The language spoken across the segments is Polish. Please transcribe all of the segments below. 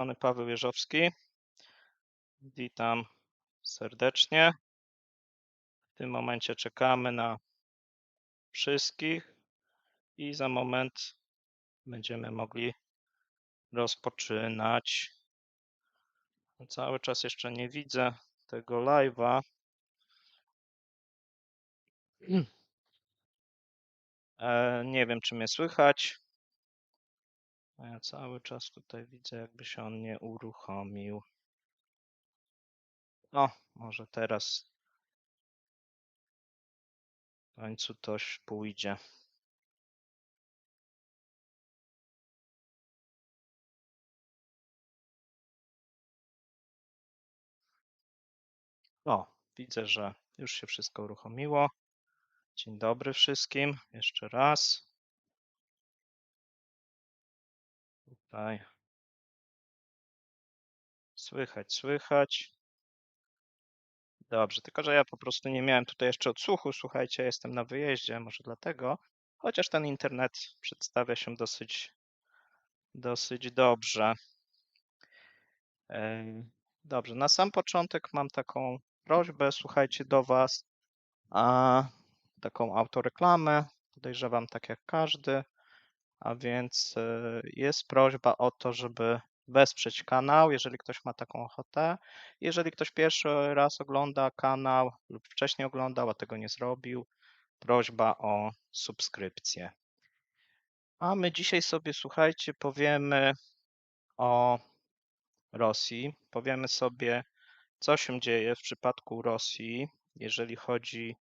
strony Paweł Jeżowski. Witam serdecznie. W tym momencie czekamy na wszystkich i za moment będziemy mogli rozpoczynać. Cały czas jeszcze nie widzę tego live'a. Nie wiem, czy mnie słychać. Ja cały czas tutaj widzę, jakby się on nie uruchomił. O, może teraz w końcu coś pójdzie. O, widzę, że już się wszystko uruchomiło. Dzień dobry wszystkim, jeszcze raz. Tutaj słychać. Dobrze, tylko że ja po prostu nie miałem tutaj jeszcze odsłuchu. Słuchajcie, jestem na wyjeździe, może dlatego. Chociaż ten internet przedstawia się dosyć dobrze. Dobrze, na sam początek mam taką prośbę, słuchajcie, do Was, taką autoreklamę, podejrzewam tak jak każdy, a więc jest prośba o to, żeby wesprzeć kanał, jeżeli ktoś ma taką ochotę. Jeżeli ktoś pierwszy raz ogląda kanał lub wcześniej oglądał, a tego nie zrobił, prośba o subskrypcję. A my dzisiaj sobie, słuchajcie, powiemy o Rosji. Powiemy sobie, co się dzieje w przypadku Rosji, jeżeli chodzi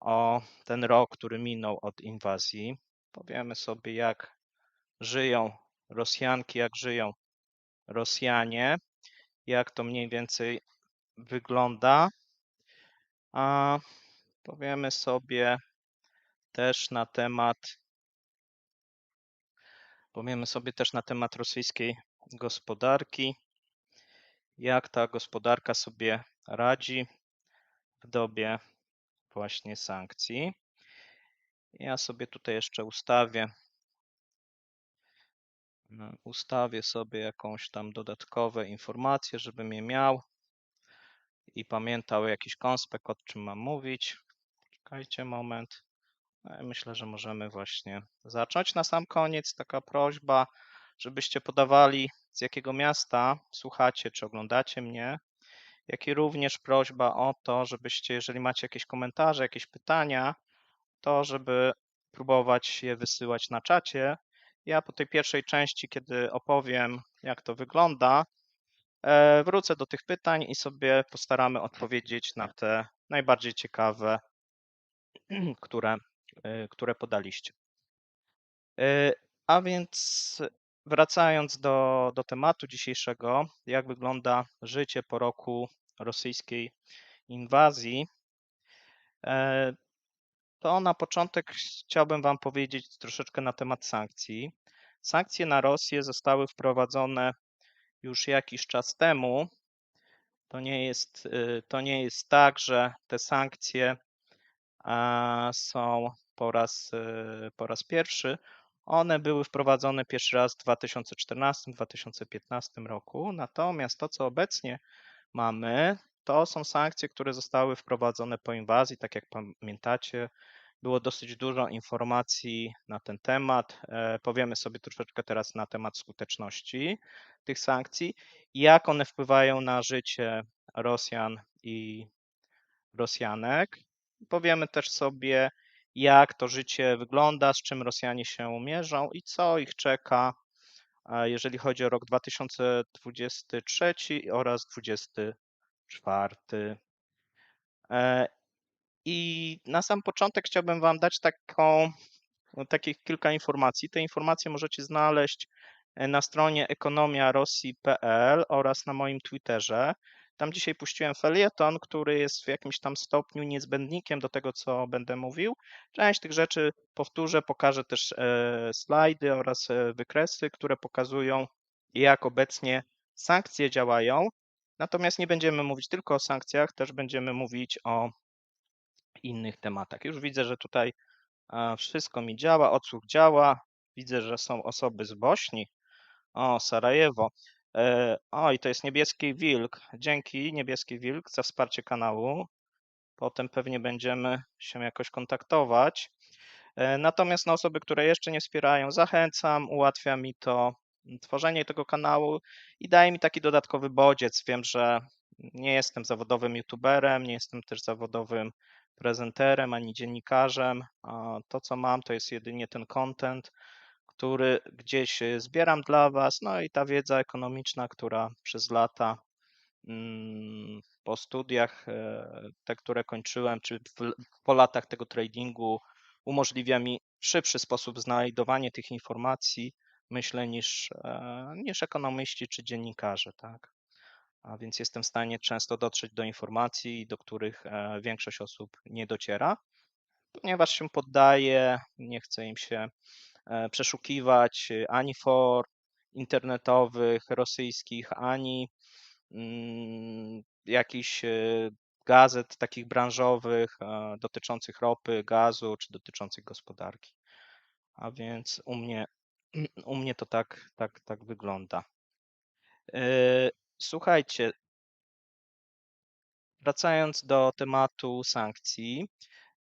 o ten rok, który minął od inwazji. Powiemy sobie, jak żyją Rosjanki, jak żyją Rosjanie, jak to mniej więcej wygląda. A powiemy sobie też na temat rosyjskiej gospodarki, jak ta gospodarka sobie radzi w dobie właśnie sankcji. Ja sobie tutaj jeszcze ustawię sobie jakąś tam dodatkowe informacje, żebym je miał i pamiętał jakiś konspekt, o czym mam mówić. Czekajcie moment. Myślę, że możemy właśnie zacząć. Na sam koniec taka prośba, żebyście podawali, z jakiego miasta słuchacie czy oglądacie mnie, jak i również prośba o to, żebyście, jeżeli macie jakieś komentarze, jakieś pytania, to żeby próbować je wysyłać na czacie. Ja po tej pierwszej części, kiedy opowiem, jak to wygląda, wrócę do tych pytań i sobie postaramy odpowiedzieć na te najbardziej ciekawe, które podaliście. A więc wracając do tematu dzisiejszego, jak wygląda życie po roku rosyjskiej inwazji, to na początek chciałbym Wam powiedzieć troszeczkę na temat sankcji. Sankcje na Rosję zostały wprowadzone już jakiś czas temu. To nie jest tak, że te sankcje są po raz pierwszy. One były wprowadzone pierwszy raz w 2014-2015 roku, natomiast to, co obecnie mamy, to są sankcje, które zostały wprowadzone po inwazji. Tak jak pamiętacie, było dosyć dużo informacji na ten temat. Powiemy sobie troszeczkę teraz na temat skuteczności tych sankcji, jak one wpływają na życie Rosjan i Rosjanek. Powiemy też sobie, jak to życie wygląda, z czym Rosjanie się mierzą i co ich czeka, jeżeli chodzi o rok 2023 oraz 2024. I na sam początek chciałbym Wam dać takich kilka informacji. Te informacje możecie znaleźć na stronie ekonomiarosji.pl oraz na moim Twitterze. Tam dzisiaj puściłem felieton, który jest w jakimś tam stopniu niezbędnikiem do tego, co będę mówił. Część tych rzeczy powtórzę, pokażę też slajdy oraz wykresy, które pokazują, jak obecnie sankcje działają. Natomiast nie będziemy mówić tylko o sankcjach, też będziemy mówić o innych tematach. Już widzę, że tutaj wszystko mi działa, odsłuch działa. Widzę, że są osoby z Bośni. O, Sarajewo. Oj, to jest Niebieski Wilk. Dzięki Niebieski Wilk za wsparcie kanału. Potem pewnie będziemy się jakoś kontaktować. Natomiast na osoby, które jeszcze nie wspierają, zachęcam, ułatwia mi to tworzenie tego kanału i daje mi taki dodatkowy bodziec. Wiem, że nie jestem zawodowym youtuberem, nie jestem też zawodowym prezenterem ani dziennikarzem. To, co mam, to jest jedynie ten content, który gdzieś zbieram dla Was, no i ta wiedza ekonomiczna, która przez lata po studiach, te, które kończyłem, czy po latach tego tradingu, umożliwia mi w szybszy sposób znajdowanie tych informacji, myślę, niż ekonomiści czy dziennikarze, tak? A więc jestem w stanie często dotrzeć do informacji, do których większość osób nie dociera, ponieważ się poddaje, nie chce im się przeszukiwać ani for internetowych rosyjskich, ani jakichś gazet takich branżowych dotyczących ropy, gazu czy dotyczących gospodarki. A więc u mnie to tak wygląda. Słuchajcie, wracając do tematu sankcji,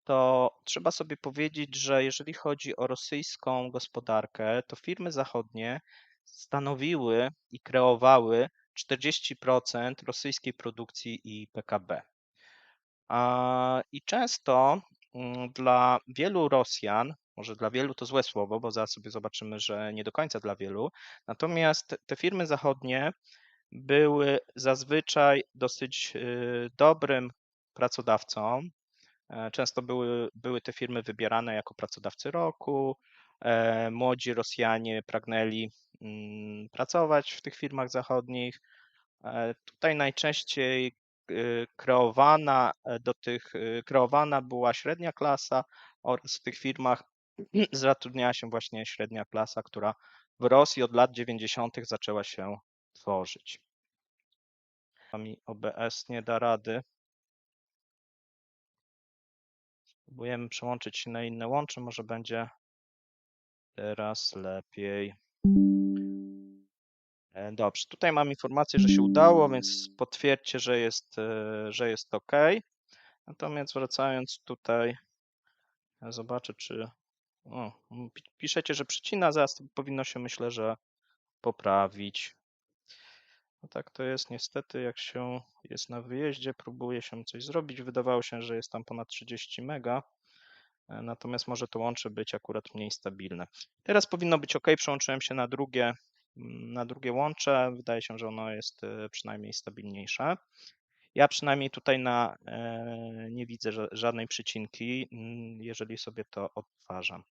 to trzeba sobie powiedzieć, że jeżeli chodzi o rosyjską gospodarkę, to firmy zachodnie stanowiły i kreowały 40% rosyjskiej produkcji i PKB. I często dla wielu Rosjan, może dla wielu to złe słowo, bo zaraz sobie zobaczymy, że nie do końca dla wielu, natomiast te firmy zachodnie były zazwyczaj dosyć dobrym pracodawcą. Często były te firmy wybierane jako pracodawcy roku. Młodzi Rosjanie pragnęli pracować w tych firmach zachodnich. Tutaj najczęściej kreowana była średnia klasa oraz w tych firmach zatrudniała się właśnie średnia klasa, która w Rosji od lat 90. zaczęła się tworzyć. Mi OBS nie da rady. Próbujemy przełączyć się na inne łącze, może będzie teraz lepiej. Dobrze, tutaj mam informację, że się udało, więc potwierdźcie, że jest OK. Natomiast wracając tutaj, zobaczę, czy... O, piszecie, że przycina, zaraz to powinno się, myślę, że poprawić. No tak to jest niestety, jak się jest na wyjeździe, próbuje się coś zrobić. Wydawało się, że jest tam ponad 30 mega, natomiast może to łącze być akurat mniej stabilne. Teraz powinno być OK, przełączyłem się na drugie łącze. Wydaje się, że ono jest przynajmniej stabilniejsze. Ja przynajmniej tutaj nie widzę żadnej przycinki, jeżeli sobie to odtwarzam.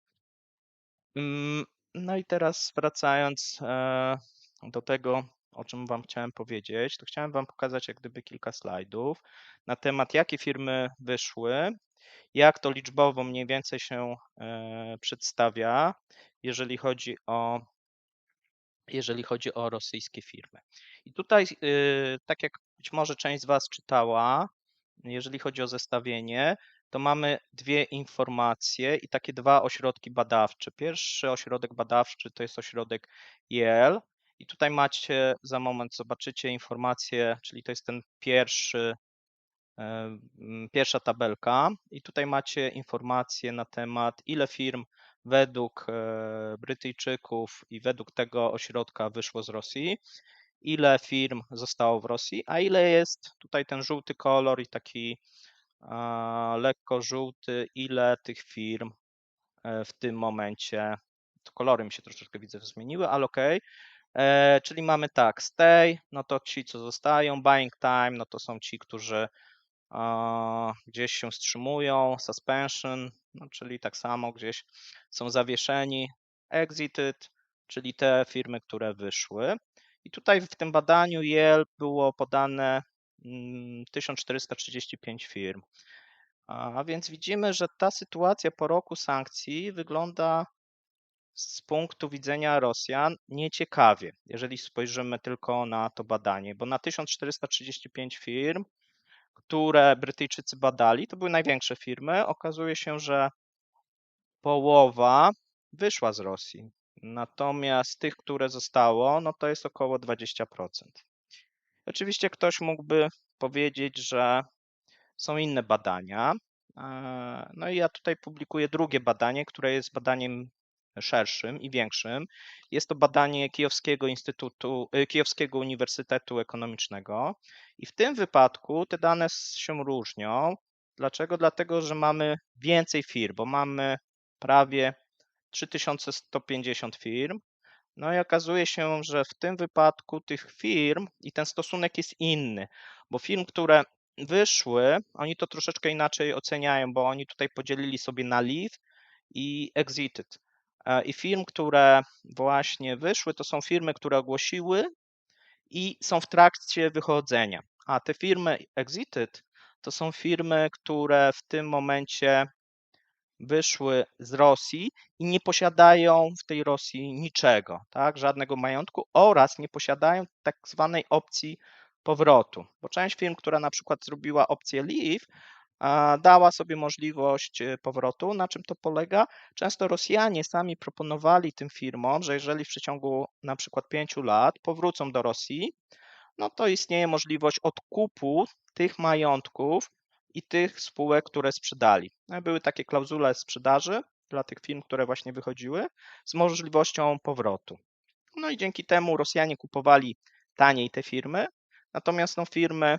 No i teraz wracając do tego, o czym Wam chciałem powiedzieć, to chciałem Wam pokazać jak gdyby kilka slajdów na temat, jakie firmy wyszły, jak to liczbowo mniej więcej się przedstawia, jeżeli chodzi o rosyjskie firmy. I tutaj, tak jak być może część z Was czytała, jeżeli chodzi o zestawienie, to mamy dwie informacje i takie dwa ośrodki badawcze. Pierwszy ośrodek badawczy to jest ośrodek Yale i tutaj macie, za moment zobaczycie informację, czyli to jest ten pierwsza tabelka i tutaj macie informacje na temat, ile firm według Brytyjczyków i według tego ośrodka wyszło z Rosji, ile firm zostało w Rosji, a ile jest tutaj ten żółty kolor i taki lekko żółty, ile tych firm w tym momencie, to kolory mi się troszeczkę widzę, że zmieniły, ale okej. Czyli mamy tak, stay, no to ci, co zostają, buying time, no to są ci, którzy gdzieś się wstrzymują, suspension, no czyli tak samo gdzieś są zawieszeni, exited, czyli te firmy, które wyszły. I tutaj w tym badaniu Yale było podane 1435 firm. A więc widzimy, że ta sytuacja po roku sankcji wygląda z punktu widzenia Rosjan nieciekawie, jeżeli spojrzymy tylko na to badanie, bo na 1435 firm, które Brytyjczycy badali, to były największe firmy, okazuje się, że połowa wyszła z Rosji. Natomiast tych, które zostało, no to jest około 20%. Oczywiście ktoś mógłby powiedzieć, że są inne badania. No i ja tutaj publikuję drugie badanie, które jest badaniem szerszym i większym. Jest to badanie Kijowskiego Uniwersytetu Ekonomicznego i w tym wypadku te dane się różnią. Dlaczego? Dlatego, że mamy więcej firm, bo mamy prawie 3150 firm. No i okazuje się, że w tym wypadku tych firm i ten stosunek jest inny, bo firm, które wyszły, oni to troszeczkę inaczej oceniają, bo oni tutaj podzielili sobie na leave i exited. I firm, które właśnie wyszły, to są firmy, które ogłosiły i są w trakcie wychodzenia. A te firmy exited to są firmy, które w tym momencie wyszły z Rosji i nie posiadają w tej Rosji niczego, tak, żadnego majątku oraz nie posiadają tak zwanej opcji powrotu, bo część firm, która na przykład zrobiła opcję leave, dała sobie możliwość powrotu. Na czym to polega? Często Rosjanie sami proponowali tym firmom, że jeżeli w przeciągu na przykład 5 lat powrócą do Rosji, no to istnieje możliwość odkupu tych majątków i tych spółek, które sprzedali. Były takie klauzule sprzedaży dla tych firm, które właśnie wychodziły, z możliwością powrotu. No i dzięki temu Rosjanie kupowali taniej te firmy, natomiast no, firmy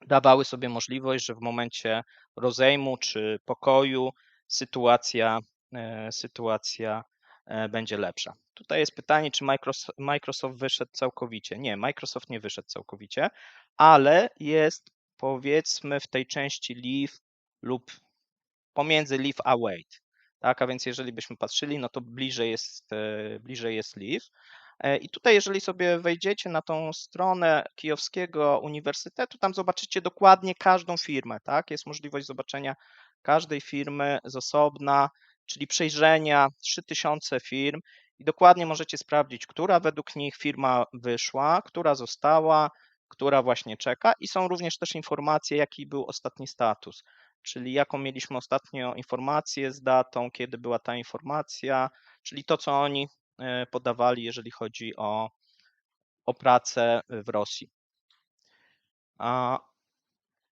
dawały sobie możliwość, że w momencie rozejmu czy pokoju sytuacja będzie lepsza. Tutaj jest pytanie, czy Microsoft wyszedł całkowicie. Nie, Microsoft nie wyszedł całkowicie, ale jest powiedzmy w tej części leave lub pomiędzy leave a wait. Tak, a więc jeżeli byśmy patrzyli, no to bliżej jest leave. I tutaj, jeżeli sobie wejdziecie na tą stronę Kijowskiego Uniwersytetu, tam zobaczycie dokładnie każdą firmę, tak? Jest możliwość zobaczenia każdej firmy z osobna, czyli przejrzenia 3000 firm i dokładnie możecie sprawdzić, która według nich firma wyszła, która została, która właśnie czeka i są również też informacje, jaki był ostatni status, czyli jaką mieliśmy ostatnio informację z datą, kiedy była ta informacja, czyli to, co oni podawali, jeżeli chodzi o pracę w Rosji. A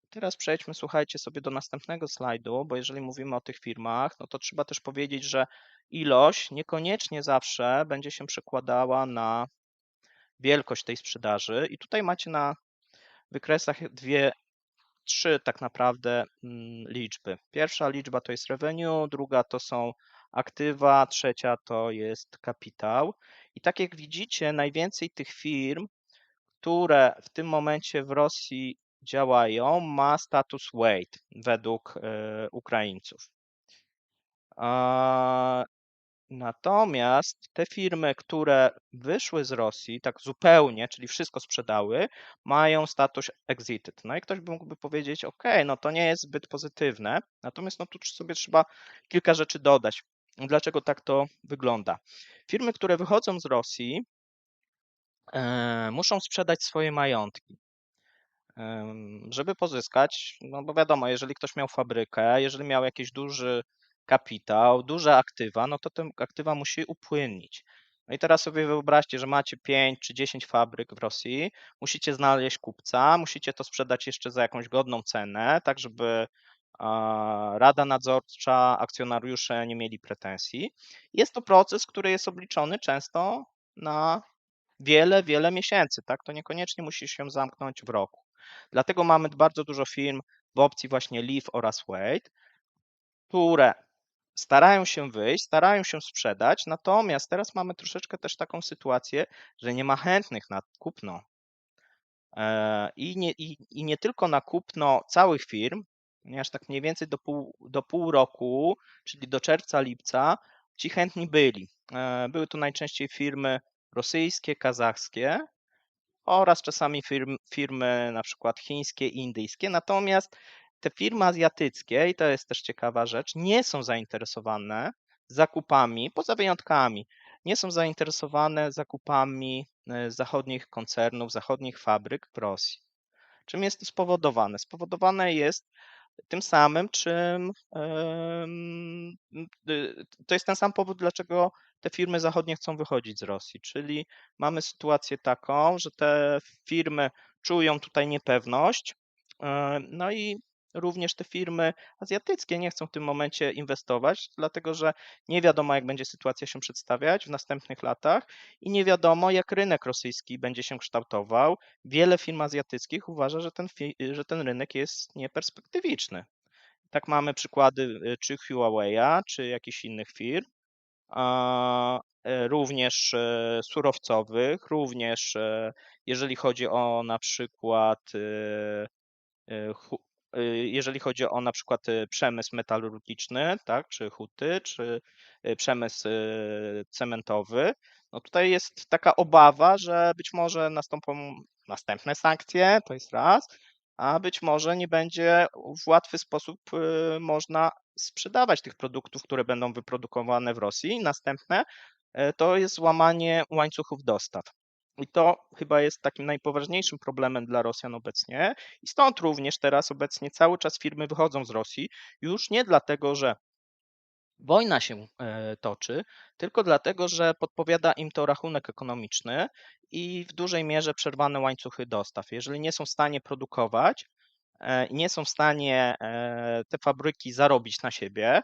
teraz przejdźmy, słuchajcie, sobie do następnego slajdu, bo jeżeli mówimy o tych firmach, no to trzeba też powiedzieć, że ilość niekoniecznie zawsze będzie się przekładała na wielkość tej sprzedaży i tutaj macie na wykresach trzy tak naprawdę liczby. Pierwsza liczba to jest revenue, druga to są aktywa, trzecia to jest kapitał. I tak jak widzicie, najwięcej tych firm, które w tym momencie w Rosji działają, ma status wait według Ukraińców. Natomiast te firmy, które wyszły z Rosji tak zupełnie, czyli wszystko sprzedały, mają status exited. No i ktoś by mógłby powiedzieć, ok, no to nie jest zbyt pozytywne, natomiast no tu sobie trzeba kilka rzeczy dodać. Dlaczego tak to wygląda? Firmy, które wychodzą z Rosji, muszą sprzedać swoje majątki, żeby pozyskać, no bo wiadomo, jeżeli ktoś miał fabrykę, jeżeli miał jakiś duży kapitał, duże aktywa, no to te aktywa musi upłynnić. No i teraz sobie wyobraźcie, że macie 5 czy 10 fabryk w Rosji, musicie znaleźć kupca, musicie to sprzedać jeszcze za jakąś godną cenę, tak żeby rada nadzorcza, akcjonariusze nie mieli pretensji. Jest to proces, który jest obliczony często na wiele miesięcy, tak? To niekoniecznie musi się zamknąć w roku. Dlatego mamy bardzo dużo firm w opcji właśnie leave oraz wait, które starają się wyjść, starają się sprzedać, natomiast teraz mamy troszeczkę też taką sytuację, że nie ma chętnych na kupno. I nie tylko na kupno całych firm, ponieważ tak mniej więcej do pół roku, czyli do czerwca, lipca, ci chętni byli. Były to najczęściej firmy rosyjskie, kazachskie, oraz czasami firmy na przykład chińskie, indyjskie. Natomiast te firmy azjatyckie, i to jest też ciekawa rzecz, nie są zainteresowane zakupami, poza wyjątkami, nie są zainteresowane zakupami zachodnich koncernów, zachodnich fabryk w Rosji. Czym jest to spowodowane? Spowodowane jest Tym samym, to jest ten sam powód, dlaczego te firmy zachodnie chcą wychodzić z Rosji, czyli mamy sytuację taką, że te firmy czują tutaj niepewność, no i również te firmy azjatyckie nie chcą w tym momencie inwestować, dlatego że nie wiadomo, jak będzie sytuacja się przedstawiać w następnych latach i nie wiadomo, jak rynek rosyjski będzie się kształtował. Wiele firm azjatyckich uważa, że ten rynek jest nieperspektywiczny. Tak mamy przykłady czy Huawei'a, czy jakichś innych firm, również surowcowych, również jeżeli chodzi o na przykład jeżeli chodzi o na przykład przemysł metalurgiczny, tak, czy huty, czy przemysł cementowy, no tutaj jest taka obawa, że być może nastąpią następne sankcje, to jest raz, a być może nie będzie w łatwy sposób można sprzedawać tych produktów, które będą wyprodukowane w Rosji. Następne to jest złamanie łańcuchów dostaw. I to chyba jest takim najpoważniejszym problemem dla Rosjan obecnie. I stąd również teraz obecnie cały czas firmy wychodzą z Rosji, już nie dlatego, że wojna się toczy, tylko dlatego, że podpowiada im to rachunek ekonomiczny i w dużej mierze przerwane łańcuchy dostaw. Jeżeli nie są w stanie produkować, nie są w stanie te fabryki zarobić na siebie,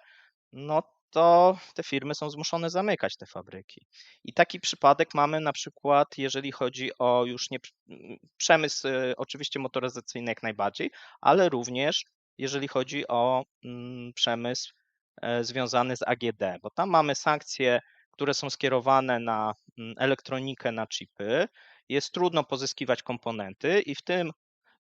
no to te firmy są zmuszone zamykać te fabryki. I taki przypadek mamy na przykład, jeżeli chodzi o już nie przemysł, oczywiście motoryzacyjny jak najbardziej, ale również jeżeli chodzi o przemysł związany z AGD, bo tam mamy sankcje, które są skierowane na elektronikę, na chipy. Jest trudno pozyskiwać komponenty i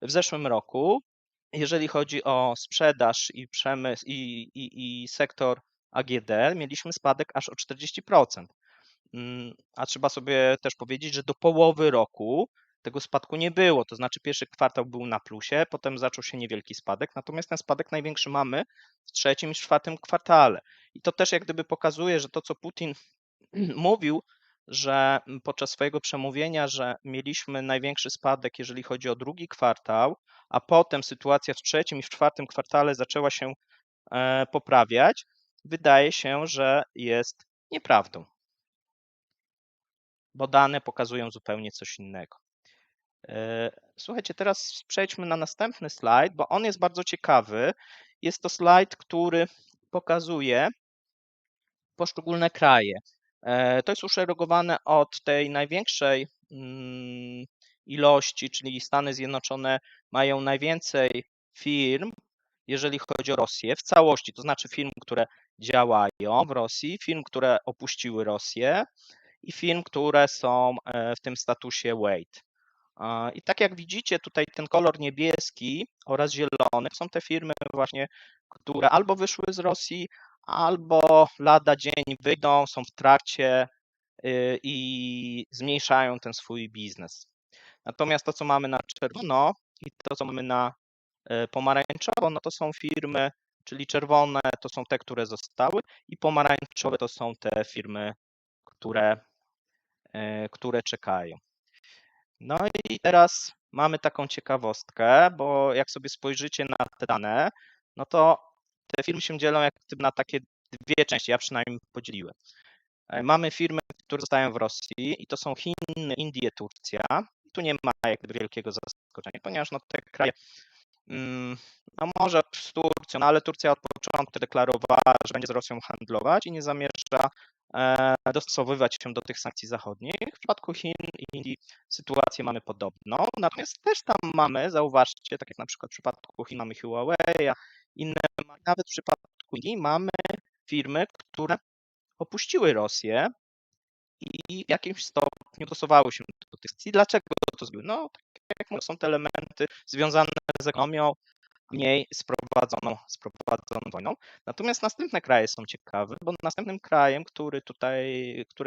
w zeszłym roku, jeżeli chodzi o sprzedaż i przemysł i sektor AGD, mieliśmy spadek aż o 40%. A trzeba sobie też powiedzieć, że do połowy roku tego spadku nie było. To znaczy pierwszy kwartał był na plusie, potem zaczął się niewielki spadek, natomiast ten spadek największy mamy w trzecim i czwartym kwartale. I to też jak gdyby pokazuje, że to, co Putin mówił, że podczas swojego przemówienia, że mieliśmy największy spadek, jeżeli chodzi o drugi kwartał, a potem sytuacja w trzecim i w czwartym kwartale zaczęła się poprawiać, wydaje się, że jest nieprawdą, bo dane pokazują zupełnie coś innego. Słuchajcie, teraz przejdźmy na następny slajd, bo on jest bardzo ciekawy. Jest to slajd, który pokazuje poszczególne kraje. To jest uszeregowane od tej największej ilości, czyli Stany Zjednoczone mają najwięcej firm, jeżeli chodzi o Rosję w całości, to znaczy firm, które działają w Rosji, firm, które opuściły Rosję i firm, które są w tym statusie wait. I tak jak widzicie, tutaj ten kolor niebieski oraz zielony są te firmy właśnie, które albo wyszły z Rosji, albo lada dzień wyjdą, są w trakcie i zmniejszają ten swój biznes. Natomiast to, co mamy na czerwono i to, co mamy na pomarańczowo, no to są firmy, czyli czerwone to są te, które zostały i pomarańczowe to są te firmy, które czekają. No i teraz mamy taką ciekawostkę, bo jak sobie spojrzycie na te dane, no to te firmy się dzielą jak gdyby na takie dwie części, ja przynajmniej podzieliłem. Mamy firmy, które zostają w Rosji i to są Chiny, Indie, Turcja. Tu nie ma jak gdyby wielkiego zaskoczenia, ponieważ no, te kraje, no może z Turcją, no ale Turcja od początku deklarowała, że będzie z Rosją handlować i nie zamierza dostosowywać się do tych sankcji zachodnich. W przypadku Chin i Indii sytuację mamy podobną, natomiast też tam mamy, zauważcie, tak jak na przykład w przypadku Chin mamy Huawei, inne, nawet w przypadku Indii mamy firmy, które opuściły Rosję i w jakimś stopniu dostosowały się do tych sankcji. Dlaczego to zrobiły? No, tak jak mówię, są te elementy związane z ekonomią, mniej sprowadzoną wojną. Natomiast następne kraje są ciekawe, bo następnym krajem, które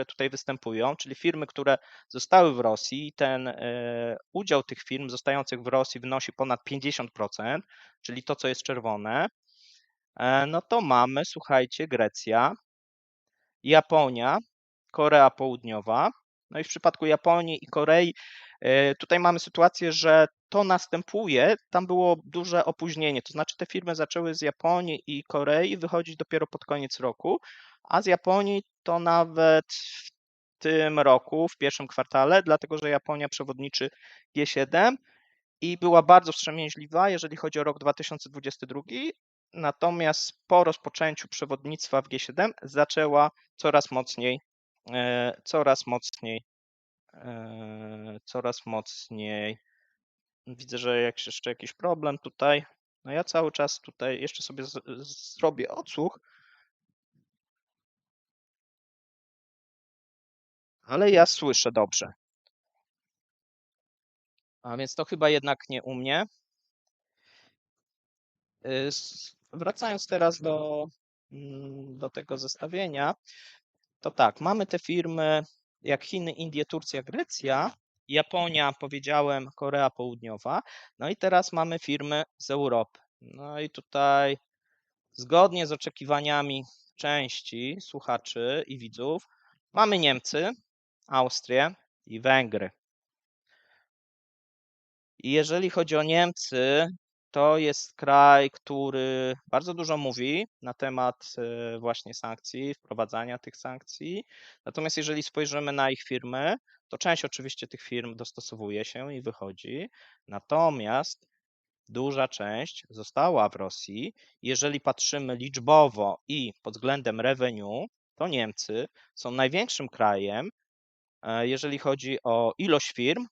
tutaj występują, czyli firmy, które zostały w Rosji, ten udział tych firm zostających w Rosji wynosi ponad 50%, czyli to, co jest czerwone, no to mamy, słuchajcie, Grecja, Japonia, Korea Południowa. No i w przypadku Japonii i Korei Tutaj mamy sytuację, że to następuje, tam było duże opóźnienie, to znaczy te firmy zaczęły z Japonii i Korei wychodzić dopiero pod koniec roku, a z Japonii to nawet w tym roku, w pierwszym kwartale, dlatego że Japonia przewodniczy G7 i była bardzo wstrzemięźliwa, jeżeli chodzi o rok 2022, natomiast po rozpoczęciu przewodnictwa w G7 zaczęła coraz mocniej. Widzę, że jeszcze jakiś problem tutaj. No ja cały czas tutaj jeszcze sobie zrobię odsłuch, ale ja słyszę dobrze. A więc to chyba jednak nie u mnie. Wracając teraz do tego zestawienia, to tak, mamy te firmy jak Chiny, Indie, Turcja, Grecja, Japonia, powiedziałem, Korea Południowa, no i teraz mamy firmy z Europy. No i tutaj zgodnie z oczekiwaniami części słuchaczy i widzów mamy Niemcy, Austrię i Węgry. I jeżeli chodzi o Niemcy, to jest kraj, który bardzo dużo mówi na temat właśnie sankcji, wprowadzania tych sankcji. Natomiast jeżeli spojrzymy na ich firmy, to część oczywiście tych firm dostosowuje się i wychodzi. Natomiast duża część została w Rosji. Jeżeli patrzymy liczbowo i pod względem revenue, to Niemcy są największym krajem, jeżeli chodzi o ilość firm,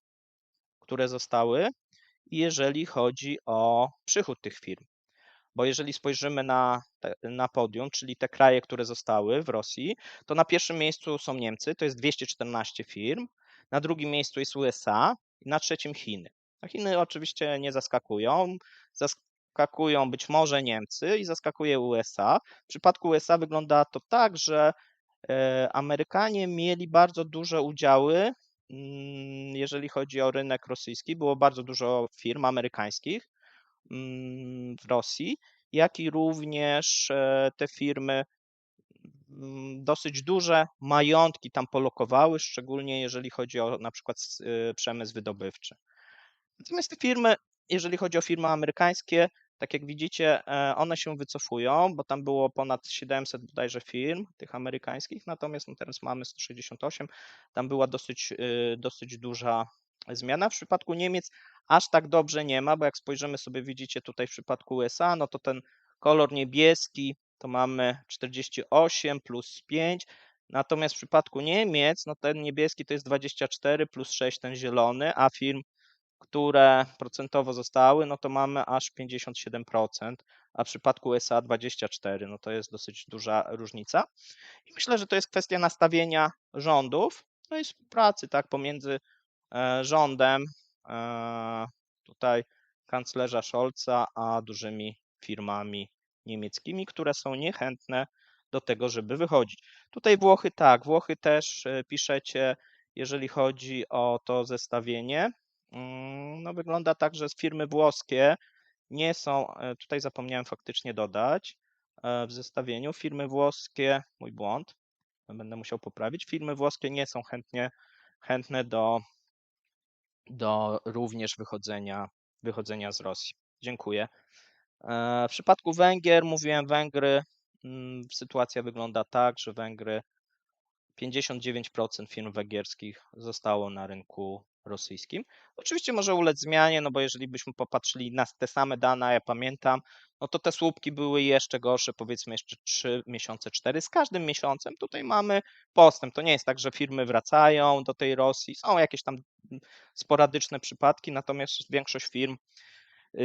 które zostały, i jeżeli chodzi o przychód tych firm. Bo jeżeli spojrzymy na podium, czyli te kraje, które zostały w Rosji, to na pierwszym miejscu są Niemcy, to jest 214 firm, na drugim miejscu jest USA i na trzecim Chiny. A Chiny oczywiście nie zaskakują, zaskakują być może Niemcy i zaskakuje USA. W przypadku USA wygląda to tak, że Amerykanie mieli bardzo duże udziały, jeżeli chodzi o rynek rosyjski. Było bardzo dużo firm amerykańskich w Rosji, jak i również te firmy dosyć duże majątki tam polokowały, szczególnie jeżeli chodzi o na przykład przemysł wydobywczy. Natomiast te firmy, jeżeli chodzi o firmy amerykańskie, tak jak widzicie, one się wycofują, bo tam było ponad 700 bodajże firm tych amerykańskich, natomiast no teraz mamy 168, tam była dosyć duża zmiana. W przypadku Niemiec aż tak dobrze nie ma, bo jak spojrzymy sobie, widzicie tutaj w przypadku USA, no to ten kolor niebieski to mamy 48 plus 5, natomiast w przypadku Niemiec, no ten niebieski to jest 24 plus 6 ten zielony, a firm, które procentowo zostały, no to mamy aż 57%, a w przypadku USA 24%, no to jest dosyć duża różnica. I myślę, że to jest kwestia nastawienia rządów, no i współpracy, tak, pomiędzy rządem tutaj kanclerza Scholza, a dużymi firmami niemieckimi, które są niechętne do tego, żeby wychodzić. Tutaj Włochy, tak, Włochy też piszecie, jeżeli chodzi o to zestawienie. No wygląda tak, że firmy włoskie nie są, tutaj zapomniałem faktycznie dodać w zestawieniu, firmy włoskie, mój błąd, będę musiał poprawić, firmy włoskie nie są chętne do również wychodzenia z Rosji. Dziękuję. W przypadku Węgier, mówiłem Węgry, sytuacja wygląda tak, że Węgry 59% firm węgierskich zostało na rynku rosyjskim. Oczywiście może ulec zmianie, no bo jeżeli byśmy popatrzyli na te same dane, ja pamiętam, no to te słupki były jeszcze gorsze, powiedzmy jeszcze 3 miesiące, 4. Z każdym miesiącem tutaj mamy postęp. To nie jest tak, że firmy wracają do tej Rosji. Są jakieś tam sporadyczne przypadki, natomiast większość firm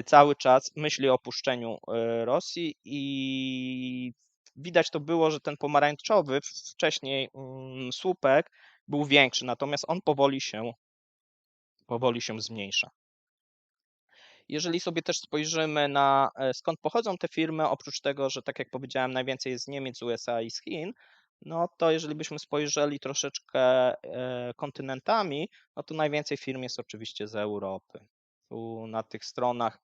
cały czas myśli o opuszczeniu Rosji i widać to było, że ten pomarańczowy wcześniej słupek był większy, natomiast on powoli się zmniejsza. Jeżeli sobie też spojrzymy na skąd pochodzą te firmy, oprócz tego, że tak jak powiedziałem, najwięcej jest z Niemiec, z USA i z Chin, no to jeżeli byśmy spojrzeli troszeczkę kontynentami, no to najwięcej firm jest oczywiście z Europy. Tu na tych stronach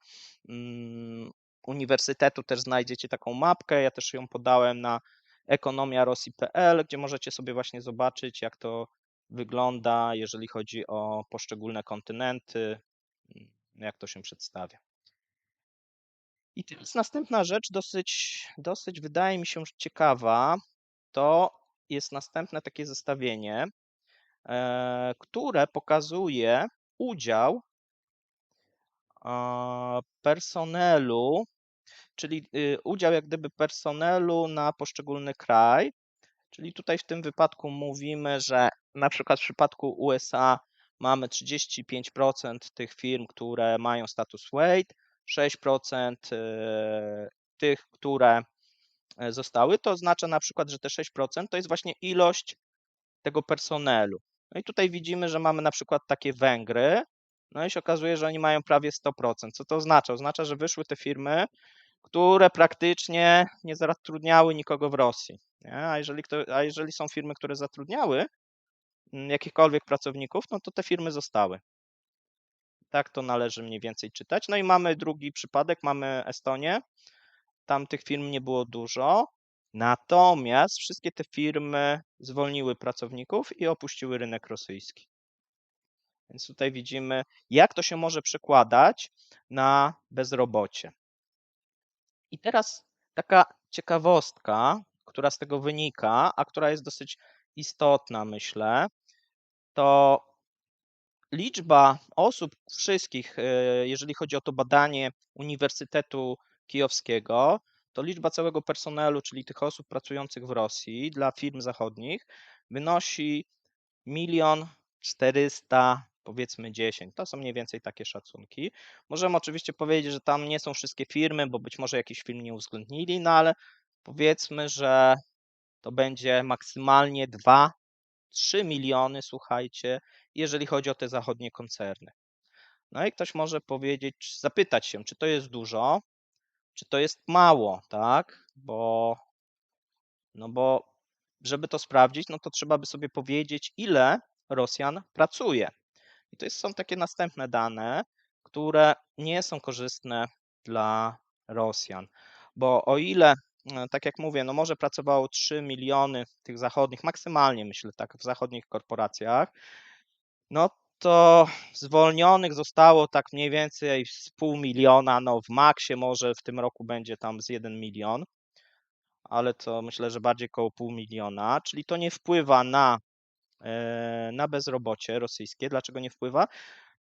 uniwersytetu też znajdziecie taką mapkę, ja też ją podałem na ekonomiarosji.pl, gdzie możecie sobie właśnie zobaczyć, jak to wygląda, jeżeli chodzi o poszczególne kontynenty, jak to się przedstawia. I teraz następna rzecz, dosyć wydaje mi się ciekawa, to jest następne takie zestawienie, które pokazuje udział personelu, czyli udział jak gdyby personelu na poszczególny kraj. Czyli tutaj w tym wypadku mówimy, że na przykład w przypadku USA mamy 35% tych firm, które mają status weight, 6% tych, które zostały, to oznacza na przykład, że te 6% to jest właśnie ilość tego personelu. No i tutaj widzimy, że mamy na przykład takie Węgry, no i się okazuje, że oni mają prawie 100%. Co to oznacza? Oznacza, że wyszły te firmy, które praktycznie nie zatrudniały nikogo w Rosji. Nie? A jeżeli są firmy, które zatrudniały jakichkolwiek pracowników, no to te firmy zostały. Tak to należy mniej więcej czytać. No i mamy drugi przypadek, mamy Estonię. Tam tych firm nie było dużo, natomiast wszystkie te firmy zwolniły pracowników i opuściły rynek rosyjski. Więc tutaj widzimy, jak to się może przekładać na bezrobocie. I teraz taka ciekawostka, która z tego wynika, a która jest dosyć istotna, myślę, to liczba osób wszystkich, jeżeli chodzi o to badanie Uniwersytetu Kijowskiego, to liczba całego personelu, czyli tych osób pracujących w Rosji dla firm zachodnich, wynosi 1 400 000, powiedzmy 10. To są mniej więcej takie szacunki. Możemy oczywiście powiedzieć, że tam nie są wszystkie firmy, bo być może jakieś firmy nie uwzględnili, no ale powiedzmy, że to będzie maksymalnie 2-3 miliony, słuchajcie, jeżeli chodzi o te zachodnie koncerny. No i ktoś może powiedzieć, zapytać się, czy to jest dużo, czy to jest mało, tak? Bo żeby to sprawdzić, no to trzeba by sobie powiedzieć, ile Rosjan pracuje. I to są takie następne dane, które nie są korzystne dla Rosjan, bo o ile, tak jak mówię, no może pracowało 3 miliony tych zachodnich, maksymalnie myślę tak, w zachodnich korporacjach, no to zwolnionych zostało tak mniej więcej z 500 000, no w maksie może w tym roku będzie tam z 1 milion, ale to myślę, że bardziej koło 500 000, czyli to nie wpływa na bezrobocie rosyjskie. Dlaczego nie wpływa?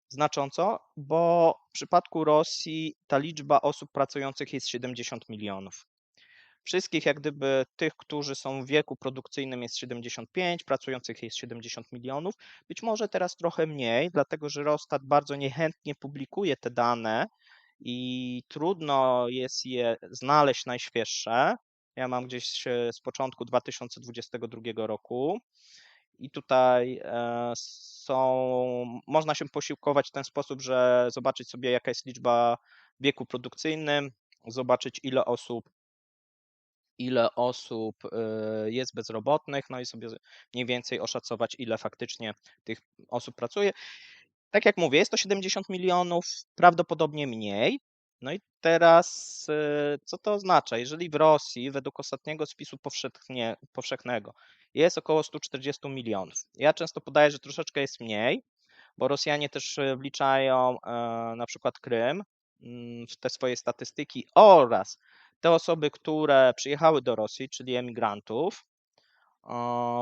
Znacząco, bo w przypadku Rosji ta liczba osób pracujących jest 70 milionów. Wszystkich jak gdyby tych, którzy są w wieku produkcyjnym jest 75, pracujących jest 70 milionów. Być może teraz trochę mniej, dlatego że Rosstat bardzo niechętnie publikuje te dane i trudno jest je znaleźć najświeższe. Ja mam gdzieś z początku 2022 roku. I tutaj można się posiłkować w ten sposób, że zobaczyć sobie, jaka jest liczba w wieku produkcyjnym, zobaczyć ile osób jest bezrobotnych, no i sobie mniej więcej oszacować, ile faktycznie tych osób pracuje. Tak jak mówię, jest to 70 milionów, prawdopodobnie mniej. No i teraz co to oznacza? Jeżeli w Rosji według ostatniego spisu powszechnego jest około 140 milionów, ja często podaję, że troszeczkę jest mniej, bo Rosjanie też wliczają na przykład Krym w te swoje statystyki oraz te osoby, które przyjechały do Rosji, czyli emigrantów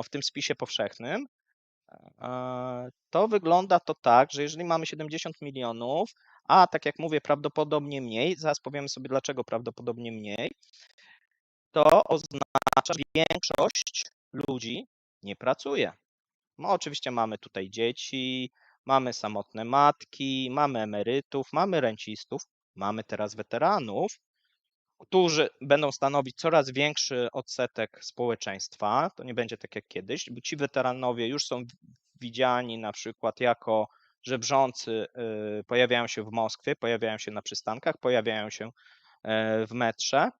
w tym spisie powszechnym, to wygląda to tak, że jeżeli mamy 70 milionów, a tak jak mówię, prawdopodobnie mniej, zaraz powiemy sobie dlaczego prawdopodobnie mniej, to oznacza, że większość ludzi nie pracuje. No oczywiście mamy tutaj dzieci, mamy samotne matki, mamy emerytów, mamy rencistów, mamy teraz weteranów, którzy będą stanowić coraz większy odsetek społeczeństwa. To nie będzie tak jak kiedyś, bo ci weteranowie już są widziani na przykład jako żebrzący, pojawiają się w Moskwie, pojawiają się na przystankach, pojawiają się w metrze.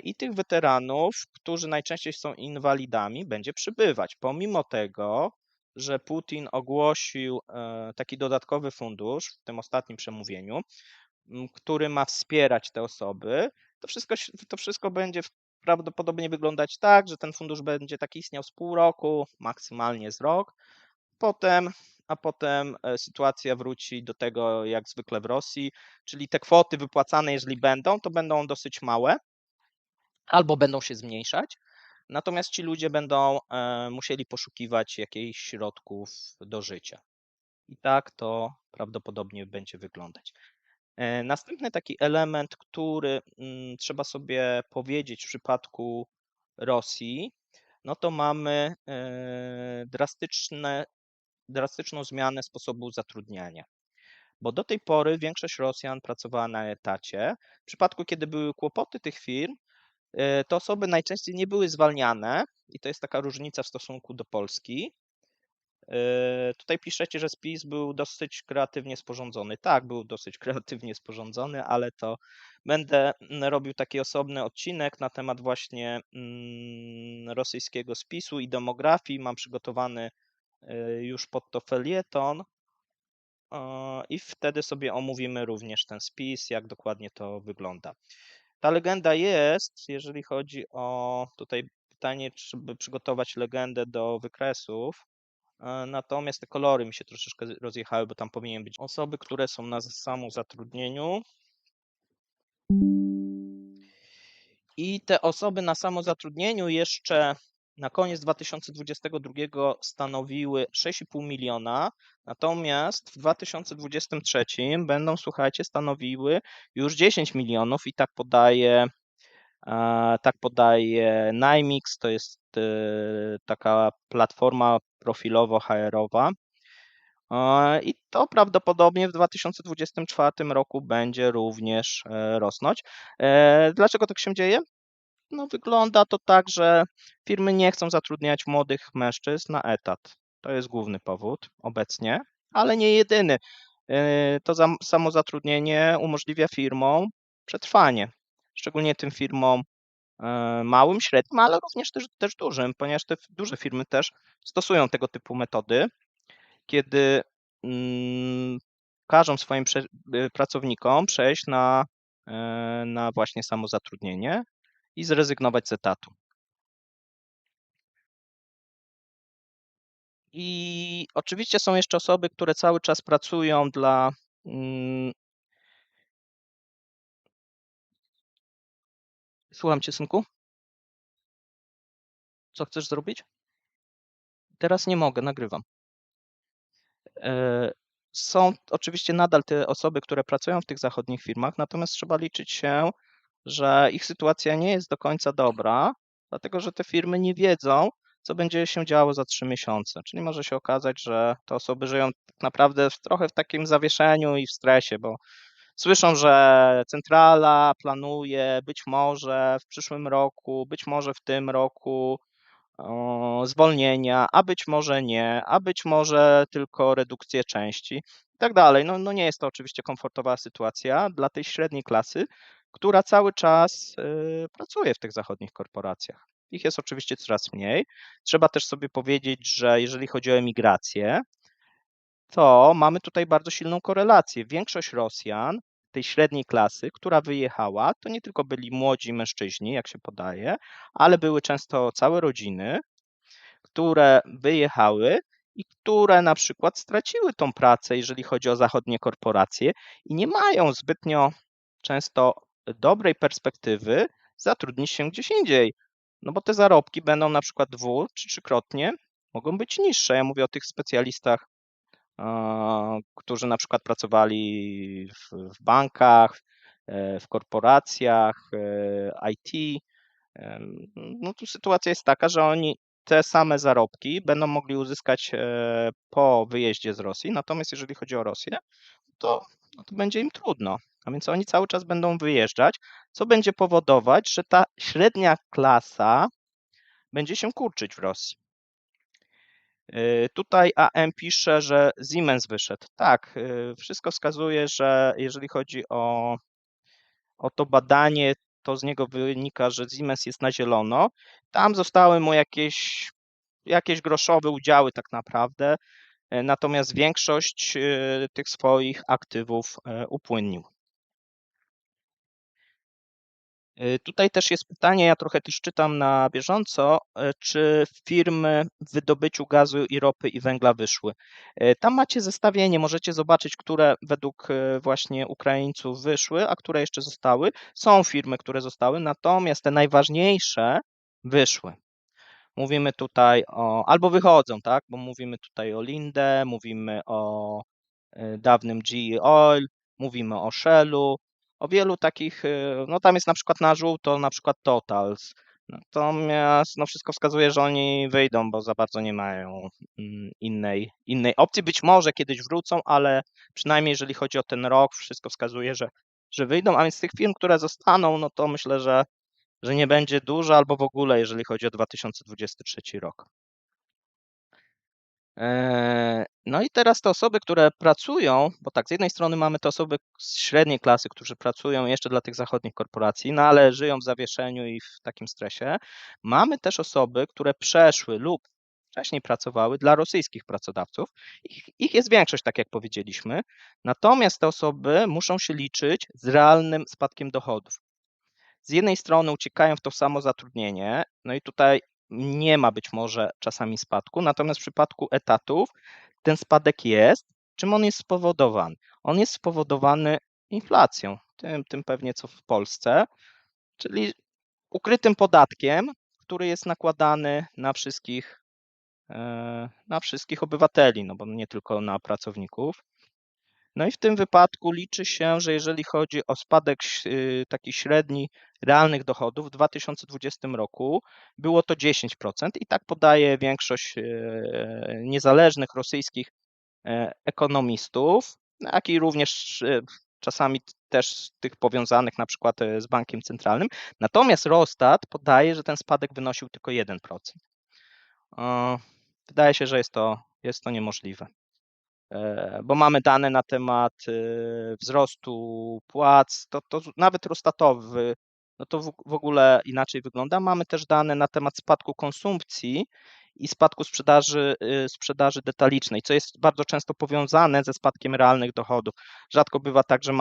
I tych weteranów, którzy najczęściej są inwalidami, będzie przybywać. Pomimo tego, że Putin ogłosił taki dodatkowy fundusz w tym ostatnim przemówieniu, który ma wspierać te osoby, to wszystko będzie prawdopodobnie wyglądać tak, że ten fundusz będzie tak istniał z pół roku, maksymalnie z rok. A potem sytuacja wróci do tego jak zwykle w Rosji, czyli te kwoty wypłacane, jeżeli będą, to będą dosyć małe albo będą się zmniejszać. Natomiast ci ludzie będą musieli poszukiwać jakichś środków do życia. I tak to prawdopodobnie będzie wyglądać. Następny taki element, który trzeba sobie powiedzieć w przypadku Rosji, no to mamy drastyczną zmianę sposobu zatrudniania. Bo do tej pory większość Rosjan pracowała na etacie. W przypadku, kiedy były kłopoty tych firm, te osoby najczęściej nie były zwalniane i to jest taka różnica w stosunku do Polski. Tutaj piszecie, że spis był dosyć kreatywnie sporządzony. Tak, był dosyć kreatywnie sporządzony, ale to będę robił taki osobny odcinek na temat właśnie rosyjskiego spisu i demografii. Mam przygotowany już pod to felieton i wtedy sobie omówimy również ten spis, jak dokładnie to wygląda. Ta legenda jest, jeżeli chodzi o tutaj pytanie, czy by przygotować legendę do wykresów, natomiast te kolory mi się troszeczkę rozjechały, bo tam powinien być osoby, które są na samozatrudnieniu. I te osoby na samozatrudnieniu jeszcze na koniec 2022 stanowiły 6,5 miliona, natomiast w 2023 będą, słuchajcie, stanowiły już 10 milionów i tak podaje Nymix, to jest taka platforma profilowo-HR-owa. I to prawdopodobnie w 2024 roku będzie również rosnąć. Dlaczego tak się dzieje? No, wygląda to tak, że firmy nie chcą zatrudniać młodych mężczyzn na etat. To jest główny powód obecnie, ale nie jedyny. To samozatrudnienie umożliwia firmom przetrwanie, szczególnie tym firmom małym, średnim, ale również też dużym, ponieważ te duże firmy też stosują tego typu metody, kiedy każą swoim pracownikom przejść na właśnie samozatrudnienie i zrezygnować z etatu. I oczywiście są jeszcze osoby, które cały czas pracują dla. Słucham cię, synku? Co chcesz zrobić? Teraz nie mogę, nagrywam. Są oczywiście nadal te osoby, które pracują w tych zachodnich firmach, natomiast trzeba liczyć się, że ich sytuacja nie jest do końca dobra, dlatego że te firmy nie wiedzą, co będzie się działo za 3 miesiące. Czyli może się okazać, że te osoby żyją tak naprawdę trochę w takim zawieszeniu i w stresie, bo słyszą, że centrala planuje być może w przyszłym roku, być może w tym roku zwolnienia, a być może nie, a być może tylko redukcję części i tak dalej. No nie jest to oczywiście komfortowa sytuacja dla tej średniej klasy, która cały czas pracuje w tych zachodnich korporacjach. Ich jest oczywiście coraz mniej. Trzeba też sobie powiedzieć, że jeżeli chodzi o emigrację, to mamy tutaj bardzo silną korelację. Większość Rosjan tej średniej klasy, która wyjechała, to nie tylko byli młodzi mężczyźni, jak się podaje, ale były często całe rodziny, które wyjechały i które na przykład straciły tą pracę, jeżeli chodzi o zachodnie korporacje i nie mają zbytnio często dobrej perspektywy zatrudnić się gdzieś indziej. No bo te zarobki będą na przykład czy trzykrotnie, mogą być niższe. Ja mówię o tych specjalistach, którzy na przykład pracowali w bankach, w korporacjach, IT. No tu sytuacja jest taka, że oni te same zarobki będą mogli uzyskać po wyjeździe z Rosji, natomiast jeżeli chodzi o Rosję, to będzie im trudno. A więc oni cały czas będą wyjeżdżać, co będzie powodować, że ta średnia klasa będzie się kurczyć w Rosji. Tutaj AM pisze, że Siemens wyszedł. Tak, wszystko wskazuje, że jeżeli chodzi o to badanie, to z niego wynika, że Siemens jest na zielono. Tam zostały mu jakieś groszowe udziały tak naprawdę, natomiast większość tych swoich aktywów upłynnił. Tutaj też jest pytanie, ja trochę też czytam na bieżąco, czy firmy w wydobyciu gazu i ropy i węgla wyszły. Tam macie zestawienie, możecie zobaczyć, które według właśnie Ukraińców wyszły, a które jeszcze zostały. Są firmy, które zostały, natomiast te najważniejsze wyszły. Mówimy tutaj albo wychodzą, tak, bo mówimy tutaj o Linde, mówimy o dawnym GE Oil, mówimy o Shellu, o wielu takich, no tam jest na przykład na żółto, na przykład Totals. Natomiast no wszystko wskazuje, że oni wyjdą, bo za bardzo nie mają innej opcji. Być może kiedyś wrócą, ale przynajmniej jeżeli chodzi o ten rok, wszystko wskazuje, że wyjdą, a więc z tych firm, które zostaną, no to myślę, że nie będzie dużo albo w ogóle, jeżeli chodzi o 2023 rok. No i teraz te osoby, które pracują, bo tak, z jednej strony mamy te osoby z średniej klasy, którzy pracują jeszcze dla tych zachodnich korporacji, no ale żyją w zawieszeniu i w takim stresie. Mamy też osoby, które przeszły lub wcześniej pracowały dla rosyjskich pracodawców. Ich jest większość, tak jak powiedzieliśmy. Natomiast te osoby muszą się liczyć z realnym spadkiem dochodów. Z jednej strony uciekają w to samozatrudnienie, no i tutaj nie ma być może czasami spadku, natomiast w przypadku etatów ten spadek jest. Czym on jest spowodowany? On jest spowodowany inflacją, tym pewnie co w Polsce, czyli ukrytym podatkiem, który jest nakładany na wszystkich obywateli, no bo nie tylko na pracowników. No i w tym wypadku liczy się, że jeżeli chodzi o spadek taki średni realnych dochodów w 2020 roku, było to 10% i tak podaje większość niezależnych rosyjskich ekonomistów, jak i również czasami też tych powiązanych na przykład z bankiem centralnym. Natomiast Росстат podaje, że ten spadek wynosił tylko 1%. Wydaje się, że jest to niemożliwe, bo mamy dane na temat wzrostu płac, to nawet Росстatowy, no to w ogóle inaczej wygląda. Mamy też dane na temat spadku konsumpcji i spadku sprzedaży detalicznej, co jest bardzo często powiązane ze spadkiem realnych dochodów. Rzadko bywa tak, że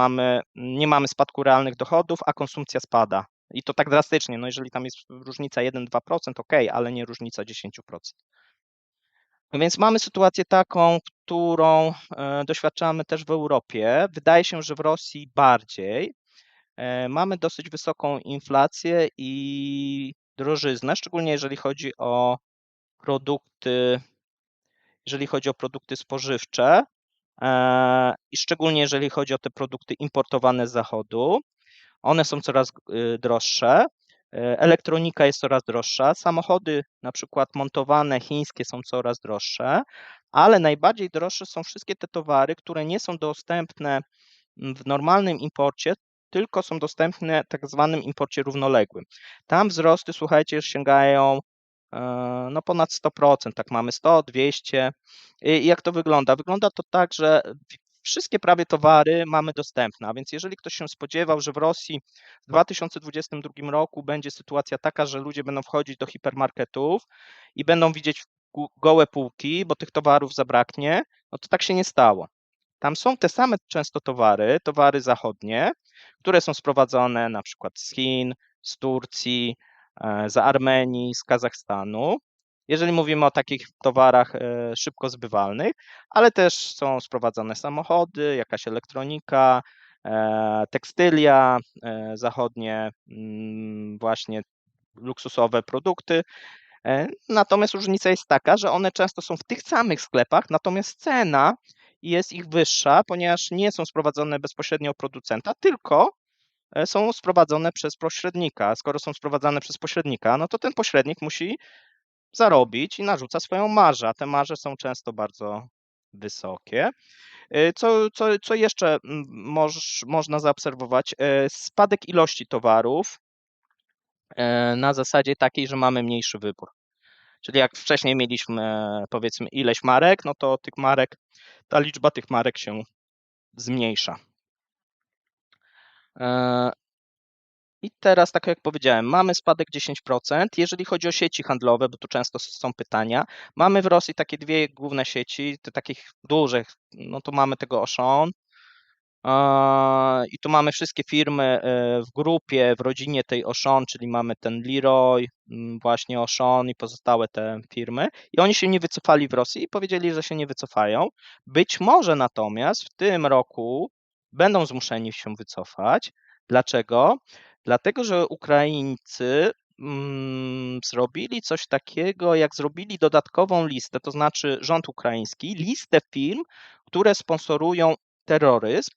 nie mamy spadku realnych dochodów, a konsumpcja spada. I to tak drastycznie, no jeżeli tam jest różnica 1-2%, ok, ale nie różnica 10%. Więc mamy sytuację taką, którą doświadczamy też w Europie. Wydaje się, że w Rosji bardziej. Mamy dosyć wysoką inflację i drożyznę, szczególnie jeżeli chodzi o produkty spożywcze i szczególnie jeżeli chodzi o te produkty importowane z Zachodu. One są coraz droższe. Elektronika jest coraz droższa, samochody na przykład montowane chińskie są coraz droższe, ale najbardziej droższe są wszystkie te towary, które nie są dostępne w normalnym imporcie, tylko są dostępne w tak zwanym imporcie równoległym. Tam wzrosty, słuchajcie, sięgają no ponad 100%, tak mamy 100, 200. I jak to wygląda? Wygląda to tak, że wszystkie prawie towary mamy dostępne, a więc jeżeli ktoś się spodziewał, że w Rosji w 2022 roku będzie sytuacja taka, że ludzie będą wchodzić do hipermarketów i będą widzieć gołe półki, bo tych towarów zabraknie, no to tak się nie stało. Tam są te same często towary zachodnie, które są sprowadzone na przykład z Chin, z Turcji, z Armenii, z Kazachstanu. Jeżeli mówimy o takich towarach szybko zbywalnych, ale też są sprowadzane samochody, jakaś elektronika, tekstylia zachodnie, właśnie luksusowe produkty. Natomiast różnica jest taka, że one często są w tych samych sklepach, natomiast cena jest ich wyższa, ponieważ nie są sprowadzone bezpośrednio od producenta, tylko są sprowadzone przez pośrednika. Skoro są sprowadzane przez pośrednika, no to ten pośrednik musi zarobić i narzuca swoją marżę, a te marże są często bardzo wysokie. Co jeszcze można zaobserwować? Spadek ilości towarów na zasadzie takiej, że mamy mniejszy wybór. Czyli jak wcześniej mieliśmy powiedzmy ileś marek, no to ta liczba tych marek się zmniejsza. I teraz, tak jak powiedziałem, mamy spadek 10%. Jeżeli chodzi o sieci handlowe, bo tu często są pytania, mamy w Rosji takie dwie główne sieci, te takich dużych, no to mamy tego Auchan, I tu mamy wszystkie firmy w grupie, w rodzinie tej Auchan, czyli mamy ten Leroy, właśnie Auchan i pozostałe te firmy. I oni się nie wycofali w Rosji i powiedzieli, że się nie wycofają. Być może natomiast w tym roku będą zmuszeni się wycofać. Dlaczego? Dlatego, że Ukraińcy zrobili coś takiego, jak zrobili dodatkową listę, to znaczy rząd ukraiński, listę firm, które sponsorują terroryzm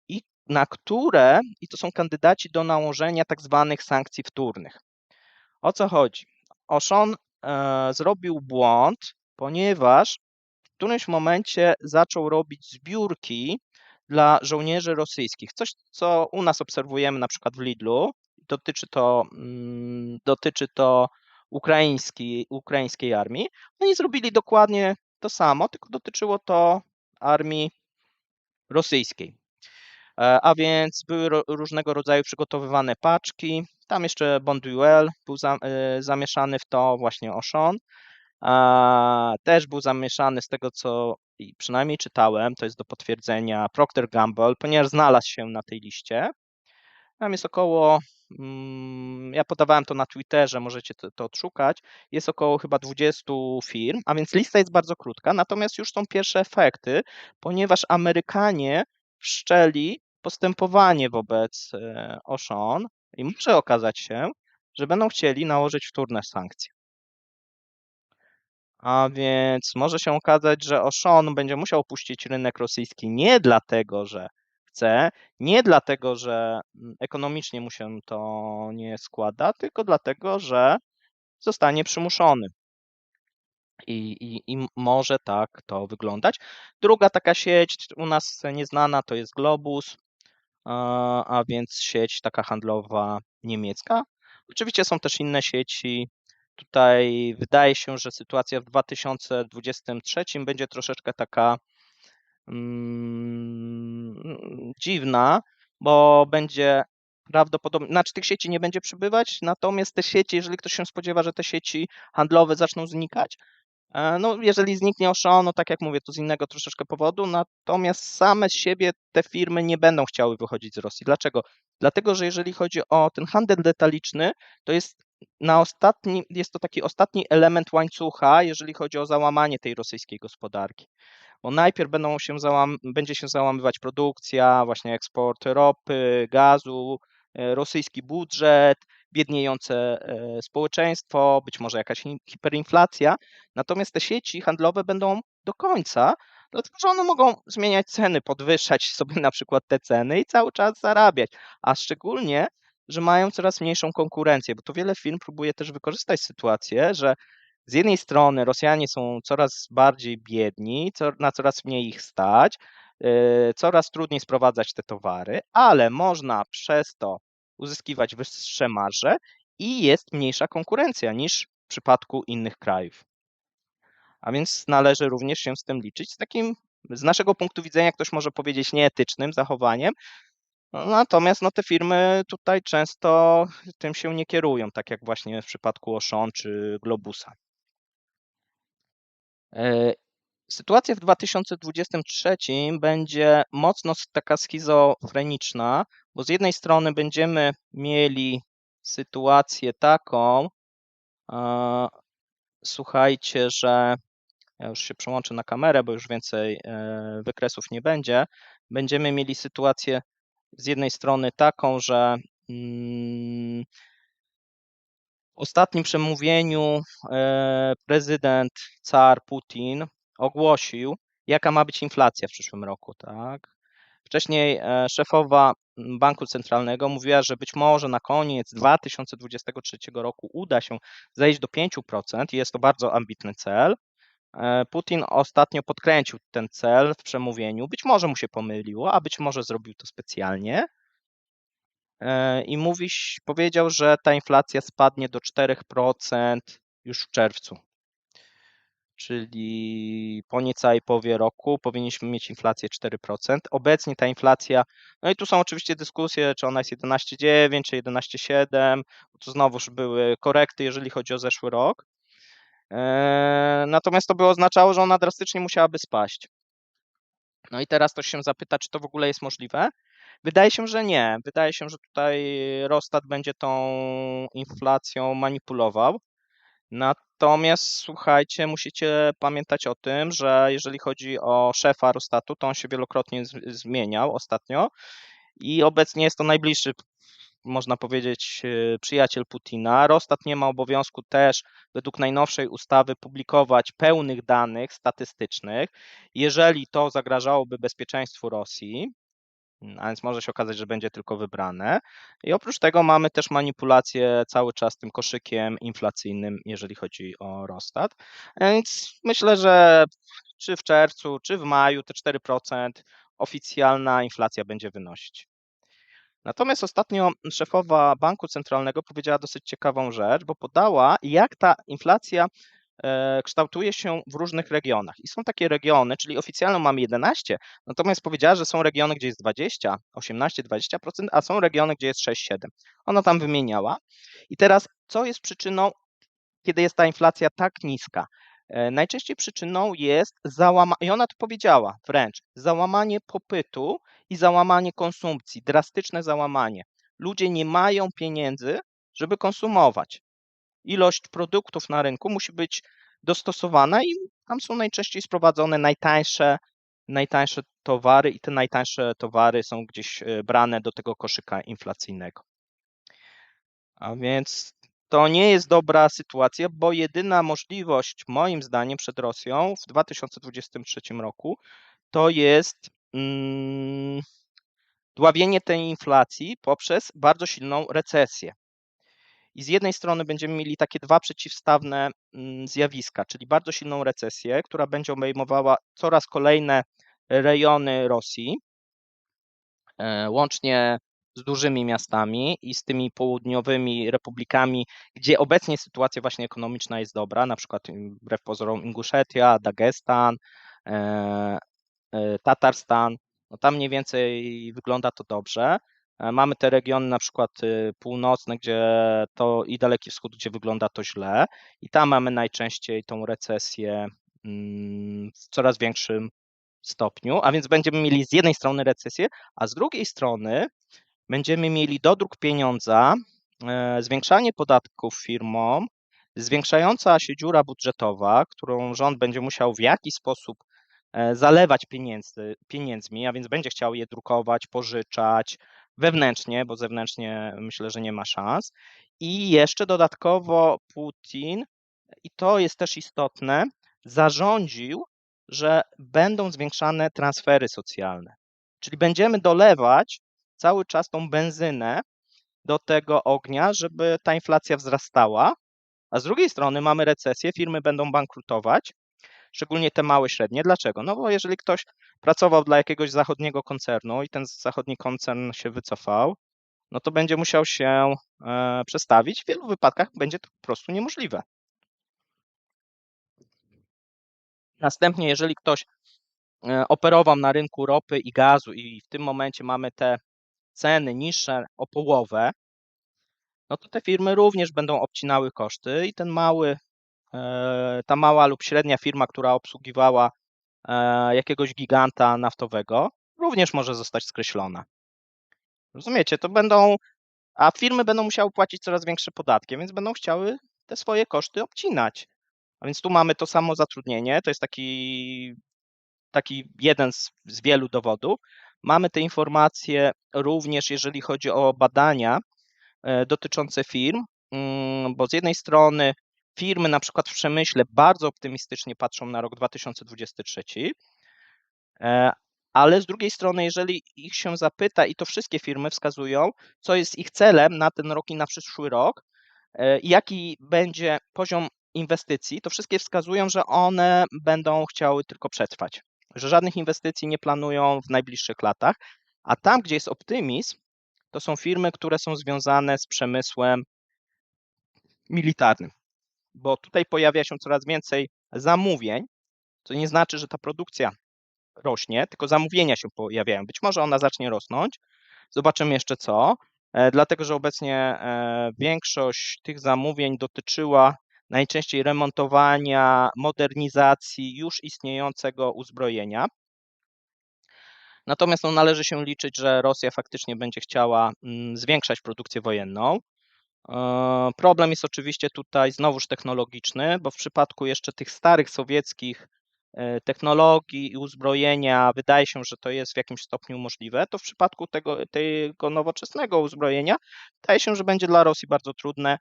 i na które, i to są kandydaci do nałożenia tak zwanych sankcji wtórnych. O co chodzi? Auchan zrobił błąd, ponieważ w którymś momencie zaczął robić zbiórki dla żołnierzy rosyjskich. Coś, co u nas obserwujemy na przykład w Lidlu. Dotyczy to ukraińskiej armii. Oni zrobili dokładnie to samo, tylko dotyczyło to armii rosyjskiej. A więc były różnego rodzaju przygotowywane paczki. Tam jeszcze Bonduelle był zamieszany w to, właśnie Auchan. Też był zamieszany z tego, co przynajmniej czytałem, to jest do potwierdzenia, Procter Gamble, ponieważ znalazł się na tej liście. Tam jest około, ja podawałem to na Twitterze, możecie to odszukać, jest około chyba 20 firm, a więc lista jest bardzo krótka, natomiast już są pierwsze efekty, ponieważ Amerykanie wszczęli postępowanie wobec Auchan i może okazać się, że będą chcieli nałożyć wtórne sankcje. A więc może się okazać, że Auchan będzie musiał opuścić rynek rosyjski nie dlatego, że chce, nie dlatego, że ekonomicznie mu się to nie składa, tylko dlatego, że zostanie przymuszony. I może tak to wyglądać. Druga taka sieć u nas nieznana to jest Globus, a więc sieć taka handlowa niemiecka. Oczywiście są też inne sieci. Tutaj wydaje się, że sytuacja w 2023 będzie troszeczkę taka dziwna, bo będzie prawdopodobnie, znaczy tych sieci nie będzie przybywać, natomiast te sieci, jeżeli ktoś się spodziewa, że te sieci handlowe zaczną znikać, no jeżeli zniknie Auchan, no tak jak mówię, to z innego troszeczkę powodu, natomiast same z siebie te firmy nie będą chciały wychodzić z Rosji. Dlaczego? Dlatego, że jeżeli chodzi o ten handel detaliczny, to jest to taki ostatni element łańcucha, jeżeli chodzi o załamanie tej rosyjskiej gospodarki. Bo najpierw będzie się załamywać produkcja, właśnie eksport ropy, gazu, rosyjski budżet, biedniejące społeczeństwo, być może jakaś hiperinflacja. Natomiast te sieci handlowe będą do końca, dlatego że one mogą zmieniać ceny, podwyższać sobie na przykład te ceny i cały czas zarabiać. A szczególnie, że mają coraz mniejszą konkurencję, bo tu wiele firm próbuje też wykorzystać sytuację, że z jednej strony Rosjanie są coraz bardziej biedni, na coraz mniej ich stać, coraz trudniej sprowadzać te towary, ale można przez to uzyskiwać wyższe marże i jest mniejsza konkurencja niż w przypadku innych krajów. A więc należy również się z tym liczyć, z takim z naszego punktu widzenia ktoś może powiedzieć nieetycznym zachowaniem, natomiast te firmy tutaj często tym się nie kierują, tak jak właśnie w przypadku Auchan czy Globusa. Sytuacja w 2023 będzie mocno taka schizofreniczna, bo z jednej strony będziemy mieli sytuację taką, słuchajcie, że ja już się przełączę na kamerę, bo już więcej wykresów nie będzie. Będziemy mieli sytuację z jednej strony taką, że w ostatnim przemówieniu prezydent car Putin ogłosił, jaka ma być inflacja w przyszłym roku, tak? Wcześniej szefowa Banku Centralnego mówiła, że być może na koniec 2023 roku uda się zejść do 5% i jest to bardzo ambitny cel. Putin ostatnio podkręcił ten cel w przemówieniu. Być może mu się pomyliło, a być może zrobił to specjalnie. I powiedział, że ta inflacja spadnie do 4% już w czerwcu. Czyli po niecałej połowie roku powinniśmy mieć inflację 4%. Obecnie ta inflacja, no i tu są oczywiście dyskusje, czy ona jest 11,9 czy 11,7, bo tu znowuż były korekty, jeżeli chodzi o zeszły rok. Natomiast to by oznaczało, że ona drastycznie musiałaby spaść. No i teraz ktoś się zapyta, czy to w ogóle jest możliwe? Wydaje się, że nie. Wydaje się, że tutaj Eurostat będzie tą inflacją manipulował. Natomiast słuchajcie, musicie pamiętać o tym, że jeżeli chodzi o szefa Eurostatu, to on się wielokrotnie zmieniał ostatnio i obecnie jest to najbliższy, można powiedzieć, przyjaciel Putina. Eurostat nie ma obowiązku też według najnowszej ustawy publikować pełnych danych statystycznych, jeżeli to zagrażałoby bezpieczeństwu Rosji, a więc może się okazać, że będzie tylko wybrane. I oprócz tego mamy też manipulację cały czas tym koszykiem inflacyjnym, jeżeli chodzi o Eurostat. Więc myślę, że czy w czerwcu, czy w maju te 4% oficjalna inflacja będzie wynosić. Natomiast ostatnio szefowa Banku Centralnego powiedziała dosyć ciekawą rzecz, bo podała, jak ta inflacja kształtuje się w różnych regionach. I są takie regiony, czyli oficjalną mamy 11, natomiast powiedziała, że są regiony, gdzie jest 20, 18, 20%, a są regiony, gdzie jest 6, 7. Ona tam wymieniała. I teraz, co jest przyczyną, kiedy jest ta inflacja tak niska? Najczęściej przyczyną jest załamanie, i ona to powiedziała wręcz, załamanie popytu i załamanie konsumpcji, drastyczne załamanie. Ludzie nie mają pieniędzy, żeby konsumować. Ilość produktów na rynku musi być dostosowana i tam są najczęściej sprowadzone najtańsze towary i te najtańsze towary są gdzieś brane do tego koszyka inflacyjnego. A więc to nie jest dobra sytuacja, bo jedyna możliwość moim zdaniem przed Rosją w 2023 roku to jest dławienie tej inflacji poprzez bardzo silną recesję. I z jednej strony będziemy mieli takie dwa przeciwstawne zjawiska, czyli bardzo silną recesję, która będzie obejmowała coraz kolejne rejony Rosji, łącznie z dużymi miastami i z tymi południowymi republikami, gdzie obecnie sytuacja właśnie ekonomiczna jest dobra, na przykład wbrew pozorom Inguszetia, Dagestan, Tatarstan, no tam mniej więcej wygląda to dobrze. Mamy te regiony na przykład północne, gdzie to i Daleki Wschód, gdzie wygląda to źle i tam mamy najczęściej tą recesję w coraz większym stopniu, a więc będziemy mieli z jednej strony recesję, a z drugiej strony będziemy mieli dodruk pieniądza, zwiększanie podatków firmom, zwiększająca się dziura budżetowa, którą rząd będzie musiał w jakiś sposób zalewać pieniędzmi, a więc będzie chciał je drukować, pożyczać wewnętrznie, bo zewnętrznie myślę, że nie ma szans. I jeszcze dodatkowo Putin, i to jest też istotne, zarządził, że będą zwiększane transfery socjalne. Czyli będziemy dolewać cały czas tą benzynę do tego ognia, żeby ta inflacja wzrastała, a z drugiej strony mamy recesję, firmy będą bankrutować, szczególnie te małe, średnie. Dlaczego? No bo jeżeli ktoś pracował dla jakiegoś zachodniego koncernu i ten zachodni koncern się wycofał, no to będzie musiał się przestawić. W wielu wypadkach będzie to po prostu niemożliwe. Następnie, jeżeli ktoś operował na rynku ropy i gazu i w tym momencie mamy te ceny niższe o połowę, no to te firmy również będą obcinały koszty i ta mała lub średnia firma, która obsługiwała jakiegoś giganta naftowego, również może zostać skreślona. Rozumiecie? A firmy będą musiały płacić coraz większe podatki, więc będą chciały te swoje koszty obcinać. A więc tu mamy to samo zatrudnienie, to jest taki jeden z wielu dowodów. Mamy te informacje również, jeżeli chodzi o badania dotyczące firm, bo z jednej strony firmy na przykład w przemyśle bardzo optymistycznie patrzą na rok 2023, ale z drugiej strony, jeżeli ich się zapyta, i to wszystkie firmy wskazują, co jest ich celem na ten rok i na przyszły rok, i jaki będzie poziom inwestycji, to wszystkie wskazują, że one będą chciały tylko przetrwać, że żadnych inwestycji nie planują w najbliższych latach, a tam, gdzie jest optymizm, to są firmy, które są związane z przemysłem militarnym, bo tutaj pojawia się coraz więcej zamówień, co nie znaczy, że ta produkcja rośnie, tylko zamówienia się pojawiają. Być może ona zacznie rosnąć, zobaczymy jeszcze co, dlatego że obecnie większość tych zamówień dotyczyła najczęściej remontowania, modernizacji już istniejącego uzbrojenia. Natomiast no, należy się liczyć, że Rosja faktycznie będzie chciała zwiększać produkcję wojenną. Problem jest oczywiście tutaj znowuż technologiczny, bo w przypadku jeszcze tych starych sowieckich technologii i uzbrojenia wydaje się, że to jest w jakimś stopniu możliwe, to w przypadku tego nowoczesnego uzbrojenia wydaje się, że będzie dla Rosji bardzo trudne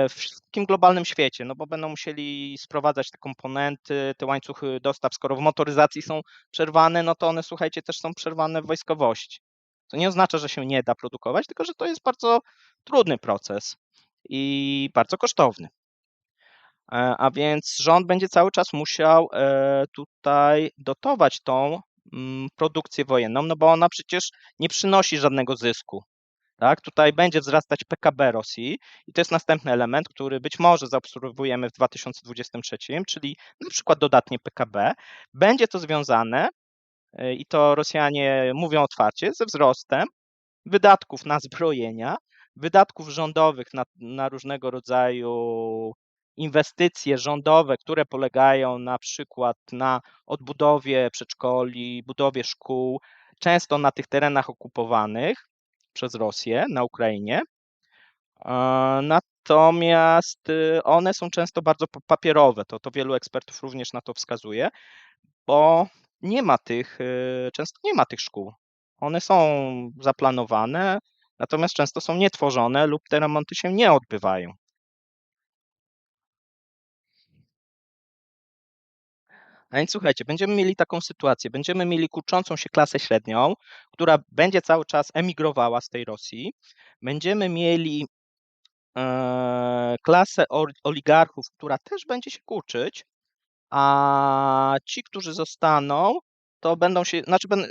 w wszystkim globalnym świecie, no bo będą musieli sprowadzać te komponenty, te łańcuchy dostaw, skoro w motoryzacji są przerwane, no to one, słuchajcie, też są przerwane w wojskowości. To nie oznacza, że się nie da produkować, tylko że to jest bardzo trudny proces i bardzo kosztowny. A więc rząd będzie cały czas musiał tutaj dotować tą produkcję wojenną, no bo ona przecież nie przynosi żadnego zysku. Tak? Tutaj będzie wzrastać PKB Rosji i to jest następny element, który być może zaobserwujemy w 2023, czyli na przykład dodatnie PKB. Będzie to związane, i to Rosjanie mówią otwarcie, ze wzrostem wydatków na zbrojenia, wydatków rządowych na różnego rodzaju inwestycje rządowe, które polegają na przykład na odbudowie przedszkoli, budowie szkół, często na tych terenach okupowanych przez Rosję na Ukrainie. Natomiast one są często bardzo papierowe, to wielu ekspertów również na to wskazuje, bo często nie ma tych szkół. One są zaplanowane, natomiast często są nietworzone lub te remonty się nie odbywają. A więc słuchajcie, będziemy mieli taką sytuację, będziemy mieli kurczącą się klasę średnią, która będzie cały czas emigrowała z tej Rosji. Będziemy mieli klasę oligarchów, która też będzie się kurczyć, a ci, którzy zostaną, to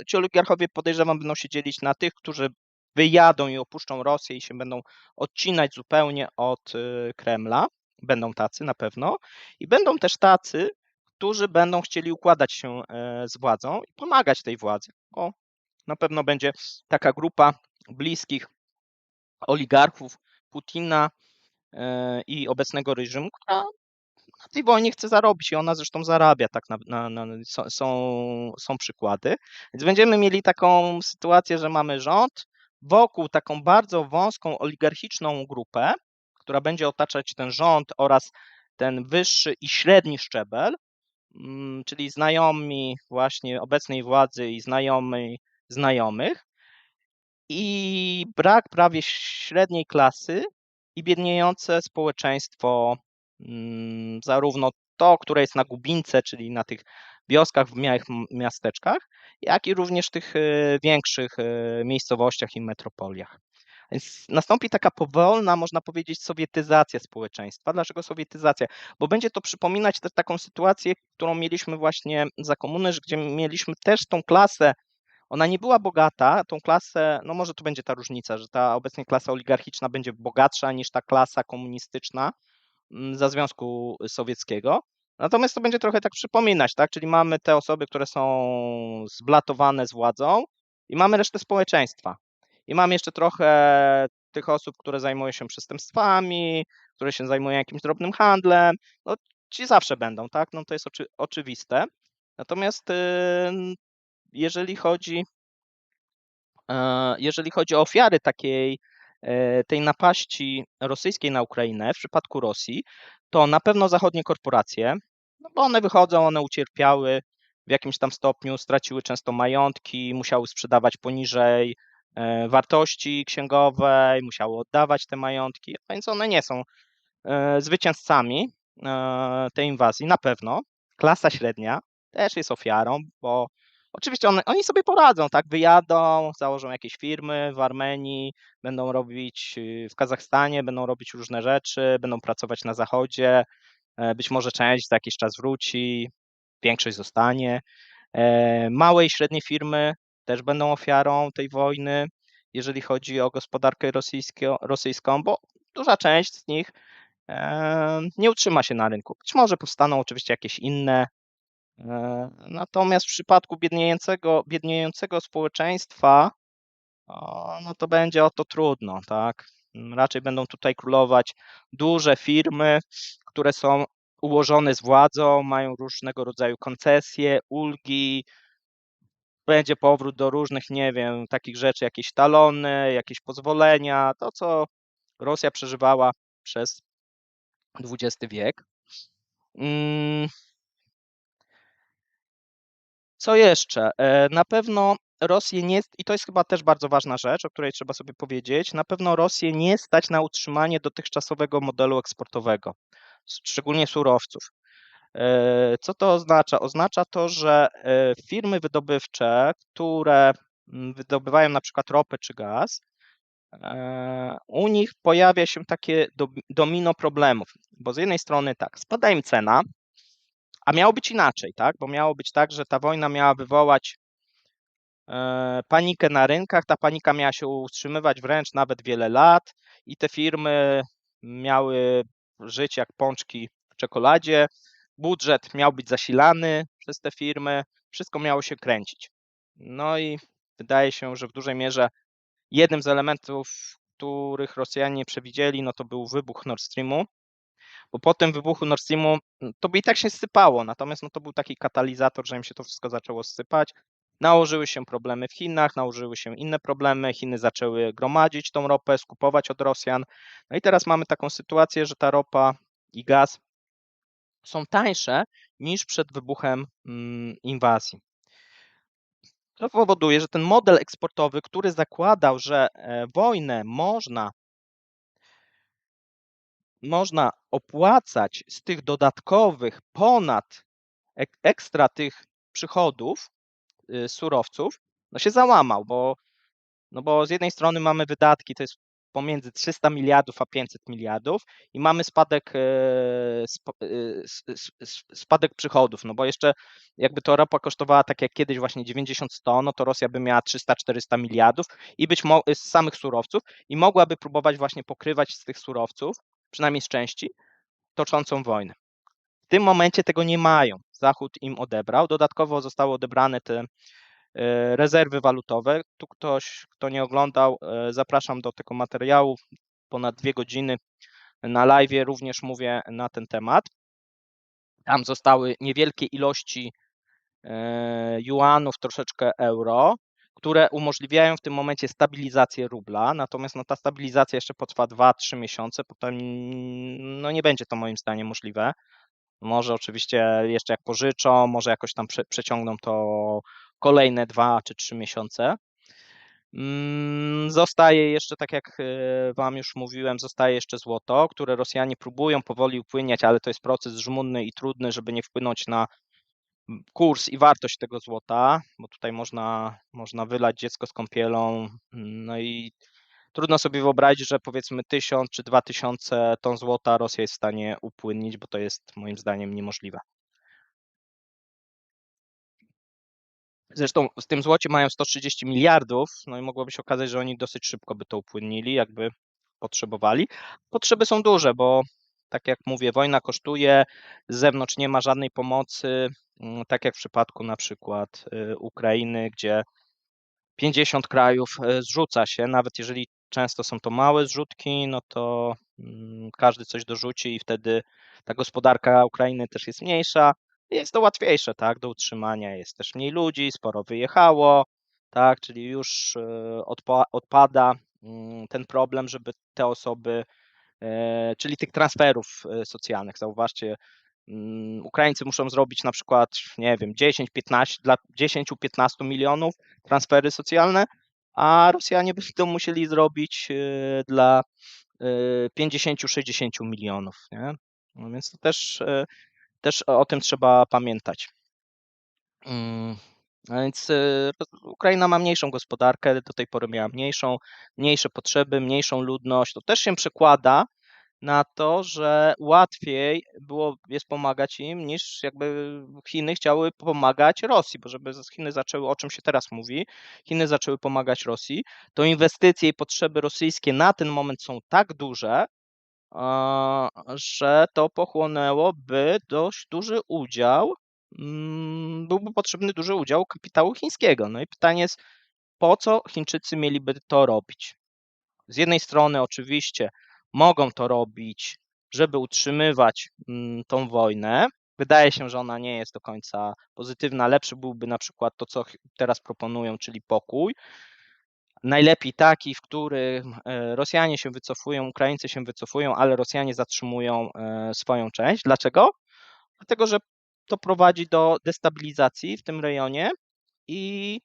ci oligarchowie, podejrzewam, będą się dzielić na tych, którzy wyjadą i opuszczą Rosję i się będą odcinać zupełnie od Kremla. Będą tacy na pewno. I będą też tacy, którzy będą chcieli układać się z władzą i pomagać tej władzy. Bo na pewno będzie taka grupa bliskich oligarchów Putina i obecnego reżimu, która na tej wojnie chce zarobić i ona zresztą zarabia, tak są przykłady. Więc będziemy mieli taką sytuację, że mamy rząd wokół taką bardzo wąską oligarchiczną grupę, która będzie otaczać ten rząd oraz ten wyższy i średni szczebel, czyli znajomi właśnie obecnej władzy i znajomi znajomych, i brak prawie średniej klasy i biedniejące społeczeństwo, zarówno to, które jest na Gubince, czyli na tych wioskach, w małych miasteczkach, jak i również w tych większych miejscowościach i metropoliach. Więc nastąpi taka powolna, można powiedzieć, sowietyzacja społeczeństwa. Dlaczego sowietyzacja? Bo będzie to przypominać też taką sytuację, którą mieliśmy właśnie za komuny, gdzie mieliśmy też tą klasę. Ona nie była bogata, tą klasę, no może tu będzie ta różnica, że ta obecnie klasa oligarchiczna będzie bogatsza niż ta klasa komunistyczna za Związku Sowieckiego. Natomiast to będzie trochę tak przypominać, tak? Czyli mamy te osoby, które są zblatowane z władzą i mamy resztę społeczeństwa. I mamy jeszcze trochę tych osób, które zajmują się przestępstwami, które się zajmują jakimś drobnym handlem. No, ci zawsze będą, tak? No to jest oczywiste. Natomiast jeżeli chodzi jeżeli chodzi o ofiary tej napaści rosyjskiej na Ukrainę, w przypadku Rosji, to na pewno zachodnie korporacje, no bo one wychodzą, one ucierpiały w jakimś tam stopniu, straciły często majątki, musiały sprzedawać poniżej wartości księgowej, musiały oddawać te majątki, a więc one nie są zwycięzcami tej inwazji, na pewno. Klasa średnia też jest ofiarą, bo oczywiście oni sobie poradzą, tak? Wyjadą, założą jakieś firmy w Armenii, będą robić w Kazachstanie, będą robić różne rzeczy, będą pracować na zachodzie, być może część za jakiś czas wróci, większość zostanie. Małe i średnie firmy też będą ofiarą tej wojny, jeżeli chodzi o gospodarkę rosyjską, bo duża część z nich nie utrzyma się na rynku. Być może powstaną oczywiście jakieś inne, natomiast w przypadku biedniejącego społeczeństwa, no to będzie o to trudno, tak? Raczej będą tutaj królować duże firmy, które są ułożone z władzą, mają różnego rodzaju koncesje, ulgi, będzie powrót do różnych, nie wiem, takich rzeczy, jakieś talony, jakieś pozwolenia, to co Rosja przeżywała przez XX wiek. Co jeszcze? Na pewno Rosję nie, i to jest chyba też bardzo ważna rzecz, o której trzeba sobie powiedzieć, na pewno Rosję nie stać na utrzymanie dotychczasowego modelu eksportowego, szczególnie surowców. Co to oznacza? Oznacza to, że firmy wydobywcze, które wydobywają na przykład ropę czy gaz, u nich pojawia się takie domino problemów, bo z jednej strony tak, spada im cena, a miało być inaczej, tak? Bo miało być tak, że ta wojna miała wywołać panikę na rynkach, ta panika miała się utrzymywać wręcz nawet wiele lat i te firmy miały żyć jak pączki w czekoladzie, budżet miał być zasilany przez te firmy, wszystko miało się kręcić. No i wydaje się, że w dużej mierze jednym z elementów, których Rosjanie nie przewidzieli, no to był wybuch Nord Streamu, bo po tym wybuchu Nord Streamu to by i tak się sypało, natomiast no to był taki katalizator, że im się to wszystko zaczęło sypać. Nałożyły się problemy w Chinach, nałożyły się inne problemy, Chiny zaczęły gromadzić tą ropę, skupować od Rosjan. No i teraz mamy taką sytuację, że ta ropa i gaz są tańsze niż przed wybuchem inwazji. To powoduje, że ten model eksportowy, który zakładał, że wojnę można opłacać z tych dodatkowych ponad ekstra tych przychodów surowców, no się załamał, bo z jednej strony mamy wydatki, to jest pomiędzy 300 miliardów a 500 miliardów i mamy spadek przychodów, no bo jeszcze jakby to ropa kosztowała tak jak kiedyś właśnie 90-100, no to Rosja by miała 300-400 miliardów i być może z samych surowców i mogłaby próbować właśnie pokrywać z tych surowców, przynajmniej z części, toczącą wojnę. W tym momencie tego nie mają. Zachód im odebrał. Dodatkowo zostały odebrane te rezerwy walutowe. Tu ktoś, kto nie oglądał, zapraszam do tego materiału. Ponad 2 godziny na live również mówię na ten temat. Tam zostały niewielkie ilości juanów, troszeczkę euro, które umożliwiają w tym momencie stabilizację rubla, natomiast no, ta stabilizacja jeszcze potrwa 2-3 miesiące, potem no, nie będzie to moim zdaniem możliwe. Może oczywiście jeszcze jak pożyczą, może jakoś tam przeciągną to kolejne 2 czy 3 miesiące. Zostaje jeszcze, tak jak Wam już mówiłem, zostaje jeszcze złoto, które Rosjanie próbują powoli upłyniać, ale to jest proces żmudny i trudny, żeby nie wpłynąć na kurs i wartość tego złota, bo tutaj można wylać dziecko z kąpielą, no i trudno sobie wyobrazić, że powiedzmy 1000 czy 2000 ton złota Rosja jest w stanie upłynnić, bo to jest moim zdaniem niemożliwe. Zresztą z tym złocie mają 130 miliardów, no i mogłoby się okazać, że oni dosyć szybko by to upłynnili, jakby potrzebowali. Potrzeby są duże, bo tak jak mówię, wojna kosztuje, z zewnątrz nie ma żadnej pomocy, tak jak w przypadku na przykład Ukrainy, gdzie 50 krajów zrzuca się, nawet jeżeli często są to małe zrzutki, no to każdy coś dorzuci i wtedy ta gospodarka Ukrainy też jest mniejsza. Jest to łatwiejsze, tak, do utrzymania, jest też mniej ludzi, sporo wyjechało, tak, czyli już odpada ten problem, żeby te osoby, czyli tych transferów socjalnych. Zauważcie, Ukraińcy muszą zrobić na przykład, nie wiem, 10-15 dla 10-15 milionów transfery socjalne, a Rosjanie będą musieli zrobić dla 50-60 milionów, nie? No więc to też o tym trzeba pamiętać. A więc Ukraina ma mniejszą gospodarkę, do tej pory miała mniejsze potrzeby, mniejszą ludność. To też się przekłada na to, że łatwiej jest pomagać im, niż jakby Chiny chciały pomagać Rosji, bo żeby Chiny zaczęły, o czym się teraz mówi, Chiny zaczęły pomagać Rosji, to inwestycje i potrzeby rosyjskie na ten moment są tak duże, że to pochłonęłoby dość duży udział, byłby potrzebny duży udział kapitału chińskiego. No i pytanie jest, po co Chińczycy mieliby to robić? Z jednej strony oczywiście mogą to robić, żeby utrzymywać tą wojnę, wydaje się, że ona nie jest do końca pozytywna. Lepszy byłby na przykład to, co teraz proponują, czyli pokój. Najlepiej taki, w którym Rosjanie się wycofują, Ukraińcy się wycofują, ale Rosjanie zatrzymują swoją część. Dlaczego? Dlatego, że to prowadzi do destabilizacji w tym rejonie i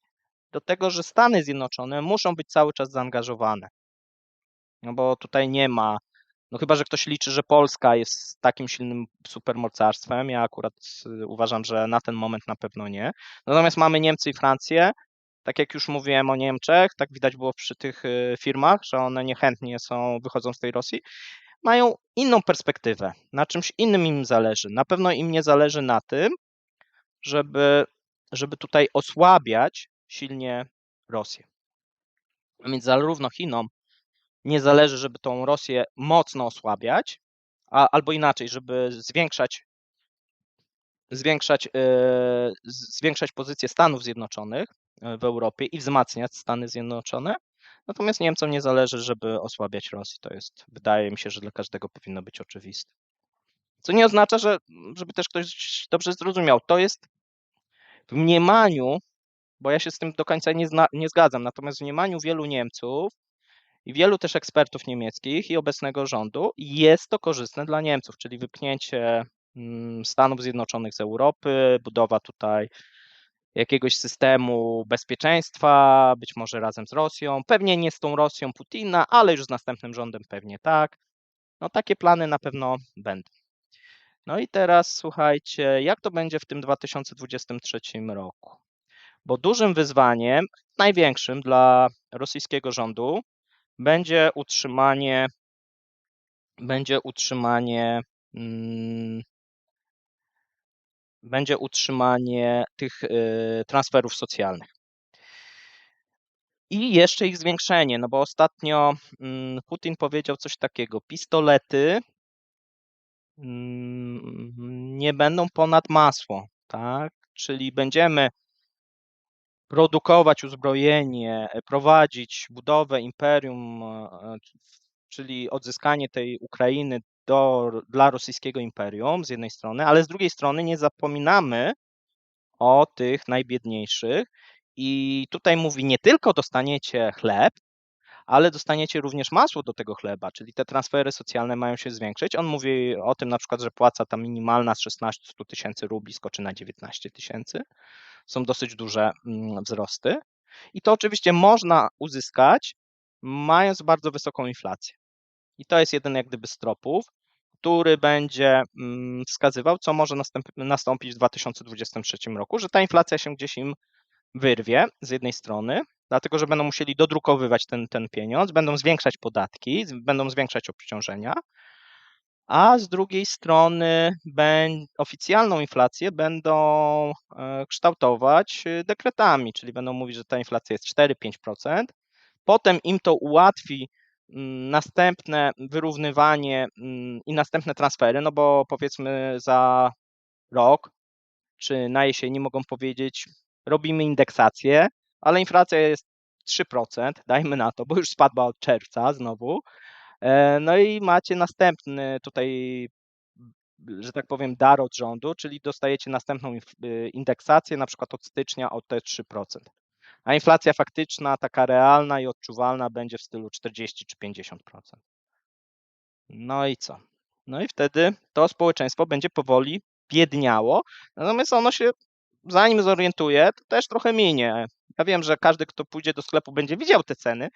do tego, że Stany Zjednoczone muszą być cały czas zaangażowane. No bo tutaj nie ma, no chyba, że ktoś liczy, że Polska jest takim silnym supermocarstwem. Ja akurat uważam, że na ten moment na pewno nie. Natomiast mamy Niemcy i Francję. Tak jak już mówiłem o Niemczech, tak widać było przy tych firmach, że one niechętnie wychodzą z tej Rosji. Mają inną perspektywę, na czymś innym im zależy. Na pewno im nie zależy na tym, żeby tutaj osłabiać silnie Rosję. A więc zarówno Chinom nie zależy, żeby tą Rosję mocno osłabiać, albo inaczej, żeby zwiększać pozycję Stanów Zjednoczonych w Europie i wzmacniać Stany Zjednoczone. Natomiast Niemcom nie zależy, żeby osłabiać Rosję. To jest, wydaje mi się, że dla każdego powinno być oczywiste. Co nie oznacza, żeby też ktoś dobrze zrozumiał, to jest w mniemaniu, bo ja się z tym do końca nie zgadzam, natomiast w mniemaniu wielu Niemców i wielu też ekspertów niemieckich i obecnego rządu jest to korzystne dla Niemców, czyli wypchnięcie Stanów Zjednoczonych z Europy, budowa tutaj jakiegoś systemu bezpieczeństwa, być może razem z Rosją, pewnie nie z tą Rosją Putina, ale już z następnym rządem pewnie tak. No takie plany na pewno będą. No i teraz słuchajcie, jak to będzie w tym 2023 roku? Bo dużym wyzwaniem, największym dla rosyjskiego rządu będzie utrzymanie tych transferów socjalnych. I jeszcze ich zwiększenie, no bo ostatnio Putin powiedział coś takiego, pistolety nie będą ponad masło, tak? Czyli będziemy produkować uzbrojenie, prowadzić budowę imperium, czyli odzyskanie tej Ukrainy dla rosyjskiego imperium z jednej strony, ale z drugiej strony nie zapominamy o tych najbiedniejszych i tutaj mówi, nie tylko dostaniecie chleb, ale dostaniecie również masło do tego chleba, czyli te transfery socjalne mają się zwiększyć. On mówi o tym na przykład, że płaca ta minimalna z 16 tysięcy rubli skoczy na 19 tysięcy. Są dosyć duże wzrosty. I to oczywiście można uzyskać, mając bardzo wysoką inflację. I to jest jeden jak gdyby z tropów, który będzie wskazywał, co może nastąpić w 2023 roku, że ta inflacja się gdzieś im wyrwie z jednej strony, dlatego że będą musieli dodrukowywać ten pieniądz, będą zwiększać podatki, będą zwiększać obciążenia, a z drugiej strony oficjalną inflację będą kształtować dekretami, czyli będą mówić, że ta inflacja jest 4-5%. Potem im to ułatwi następne wyrównywanie i następne transfery, no bo powiedzmy za rok czy na jesieni mogą powiedzieć, robimy indeksację, ale inflacja jest 3%, dajmy na to, bo już spadła od czerwca znowu. No i macie następny tutaj, że tak powiem, dar od rządu, czyli dostajecie następną indeksację, na przykład od stycznia o te 3%. A inflacja faktyczna, taka realna i odczuwalna będzie w stylu 40 czy 50%. No i co? No i wtedy to społeczeństwo będzie powoli biedniało, natomiast ono się, zanim zorientuje, to też trochę minie. Ja wiem, że każdy, kto pójdzie do sklepu, będzie widział te ceny,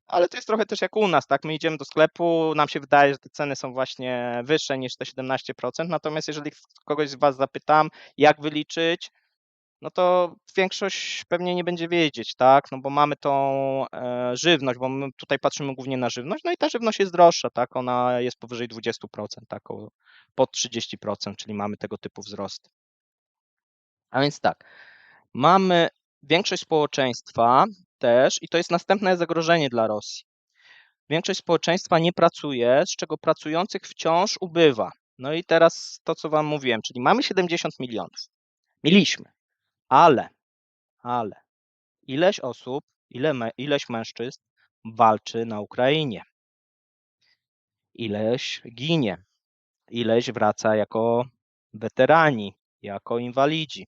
ale to jest trochę też jak u nas, tak? My idziemy do sklepu, nam się wydaje, że te ceny są właśnie wyższe niż te 17%, natomiast jeżeli kogoś z Was zapytam, jak wyliczyć, no to większość pewnie nie będzie wiedzieć, tak? No bo mamy tą żywność, bo my tutaj patrzymy głównie na żywność, no i ta żywność jest droższa, tak? Ona jest powyżej 20%, tak? Pod 30%, czyli mamy tego typu wzrosty. A więc tak, mamy większość społeczeństwa też, i to jest następne zagrożenie dla Rosji. Większość społeczeństwa nie pracuje, z czego pracujących wciąż ubywa. No i teraz to, co Wam mówiłem, czyli mamy 70 milionów. Mieliśmy, ale ileś osób, ileś mężczyzn walczy na Ukrainie, ileś ginie, ileś wraca jako weterani, jako inwalidzi.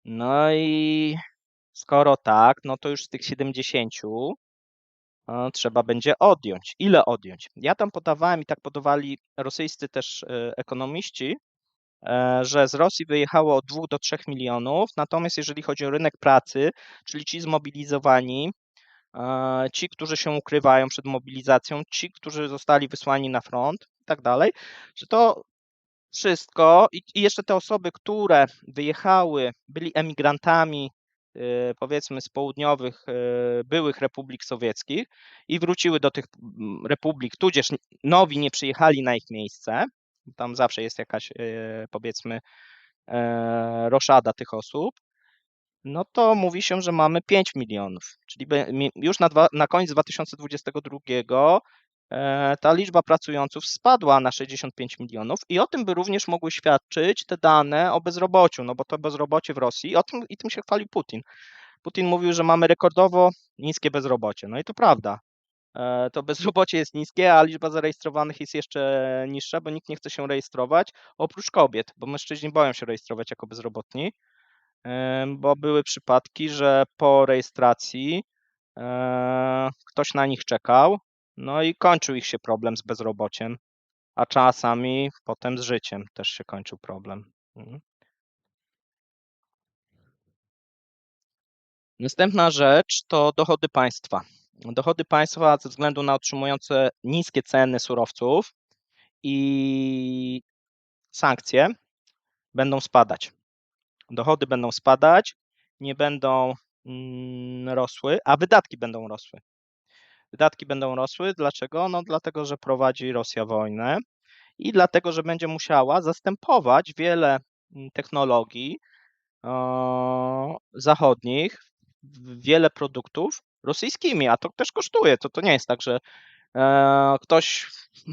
No i skoro tak, no to już z tych 70 trzeba będzie odjąć. Ile odjąć? Ja tam podawałem i tak podawali rosyjscy też ekonomiści, że z Rosji wyjechało od 2 do 3 milionów, natomiast jeżeli chodzi o rynek pracy, czyli ci zmobilizowani, ci, którzy się ukrywają przed mobilizacją, ci, którzy zostali wysłani na front i tak dalej, że to wszystko i jeszcze te osoby, które wyjechały, byli emigrantami, powiedzmy z południowych, byłych republik sowieckich i wróciły do tych republik, tudzież nowi nie przyjechali na ich miejsce, tam zawsze jest jakaś, powiedzmy, roszada tych osób, no to mówi się, że mamy 5 milionów, czyli już na koniec 2022 ta liczba pracujących spadła na 65 milionów i o tym by również mogły świadczyć te dane o bezrobociu, no bo to bezrobocie w Rosji, i tym się chwalił Putin. Putin mówił, że mamy rekordowo niskie bezrobocie, no i to prawda. To bezrobocie jest niskie, a liczba zarejestrowanych jest jeszcze niższa, bo nikt nie chce się rejestrować, oprócz kobiet, bo mężczyźni boją się rejestrować jako bezrobotni, bo były przypadki, że po rejestracji ktoś na nich czekał, no i kończył ich się problem z bezrobociem, a czasami potem z życiem też się kończył problem. Następna rzecz to dochody państwa. Dochody państwa ze względu na utrzymujące niskie ceny surowców i sankcje będą spadać. Dochody będą spadać, nie będą rosły, a wydatki będą rosły. Wydatki będą rosły. Dlaczego? No dlatego, że prowadzi Rosja wojnę i dlatego, że będzie musiała zastępować wiele technologii zachodnich, wiele produktów rosyjskimi, a to też kosztuje. To nie jest tak, że ktoś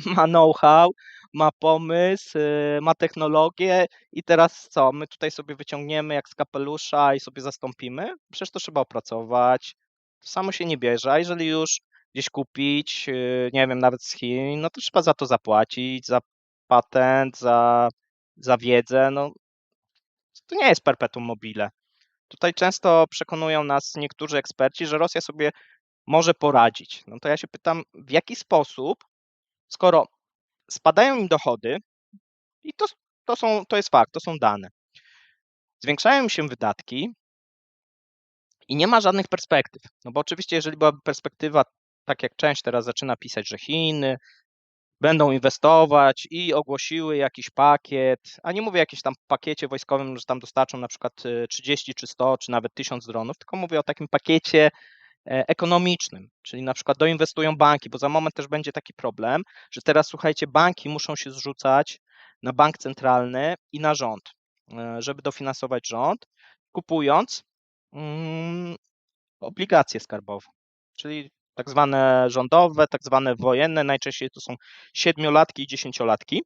ma know-how, ma pomysł, ma technologię i teraz co? My tutaj sobie wyciągniemy jak z kapelusza i sobie zastąpimy? Przecież to trzeba opracować. To samo się nie bierze, a jeżeli już gdzieś kupić, nie wiem, nawet z Chin, no to trzeba za to zapłacić, za patent, za wiedzę, no to nie jest perpetuum mobile. Tutaj często przekonują nas niektórzy eksperci, że Rosja sobie może poradzić. No to ja się pytam, w jaki sposób, skoro spadają im dochody i to jest fakt, to są dane, zwiększają im się wydatki i nie ma żadnych perspektyw. No bo oczywiście, jeżeli byłaby perspektywa, tak jak część teraz zaczyna pisać, że Chiny będą inwestować i ogłosiły jakiś pakiet, a nie mówię o jakimś tam pakiecie wojskowym, że tam dostarczą na przykład 30 czy 100 czy nawet 1000 dronów, tylko mówię o takim pakiecie ekonomicznym, czyli na przykład doinwestują banki, bo za moment też będzie taki problem, że teraz słuchajcie, banki muszą się zrzucać na bank centralny i na rząd, żeby dofinansować rząd, kupując obligacje skarbowe, czyli tak zwane rządowe, tak zwane wojenne, najczęściej to są 7-latki i 10-latki.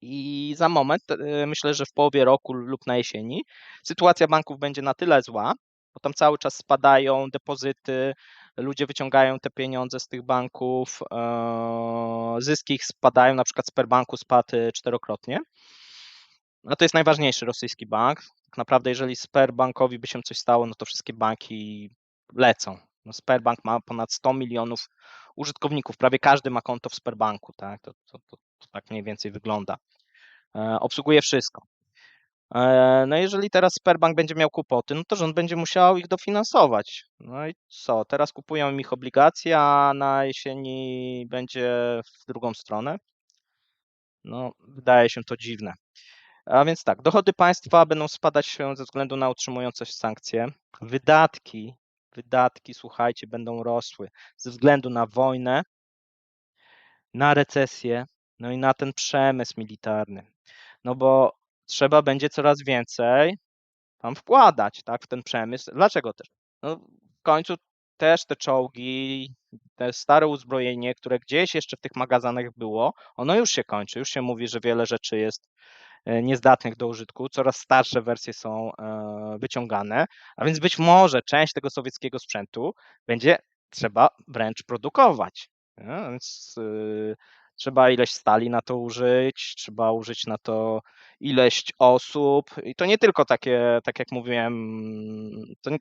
I za moment, myślę, że w połowie roku lub na jesieni, sytuacja banków będzie na tyle zła, bo tam cały czas spadają depozyty, ludzie wyciągają te pieniądze z tych banków, zyski ich spadają, na przykład Sberbanku spadł 4-krotnie. A to jest najważniejszy rosyjski bank. Tak naprawdę, jeżeli Sberbankowi by się coś stało, no to wszystkie banki lecą. No Sberbank ma ponad 100 milionów użytkowników, prawie każdy ma konto w Sberbanku, tak? To tak mniej więcej wygląda. Obsługuje wszystko. No jeżeli teraz Sberbank będzie miał kłopoty, no to rząd będzie musiał ich dofinansować. No i co? Teraz kupują im ich obligacje, a na jesieni będzie w drugą stronę. No, wydaje się to dziwne. A więc tak, dochody państwa będą spadać się ze względu na utrzymujące się sankcje. Wydatki, słuchajcie, będą rosły ze względu na wojnę, na recesję, no i na ten przemysł militarny. No bo trzeba będzie coraz więcej tam wkładać, tak, w ten przemysł. Dlaczego też? No w końcu też te czołgi, te stare uzbrojenie, które gdzieś jeszcze w tych magazynach było, ono już się kończy. Już się mówi, że wiele rzeczy jest niezdatnych do użytku, coraz starsze wersje są wyciągane, a więc być może część tego sowieckiego sprzętu będzie trzeba wręcz produkować. Więc trzeba ileś stali na to użyć, trzeba użyć na to ileś osób i to nie tylko takie, tak jak mówiłem,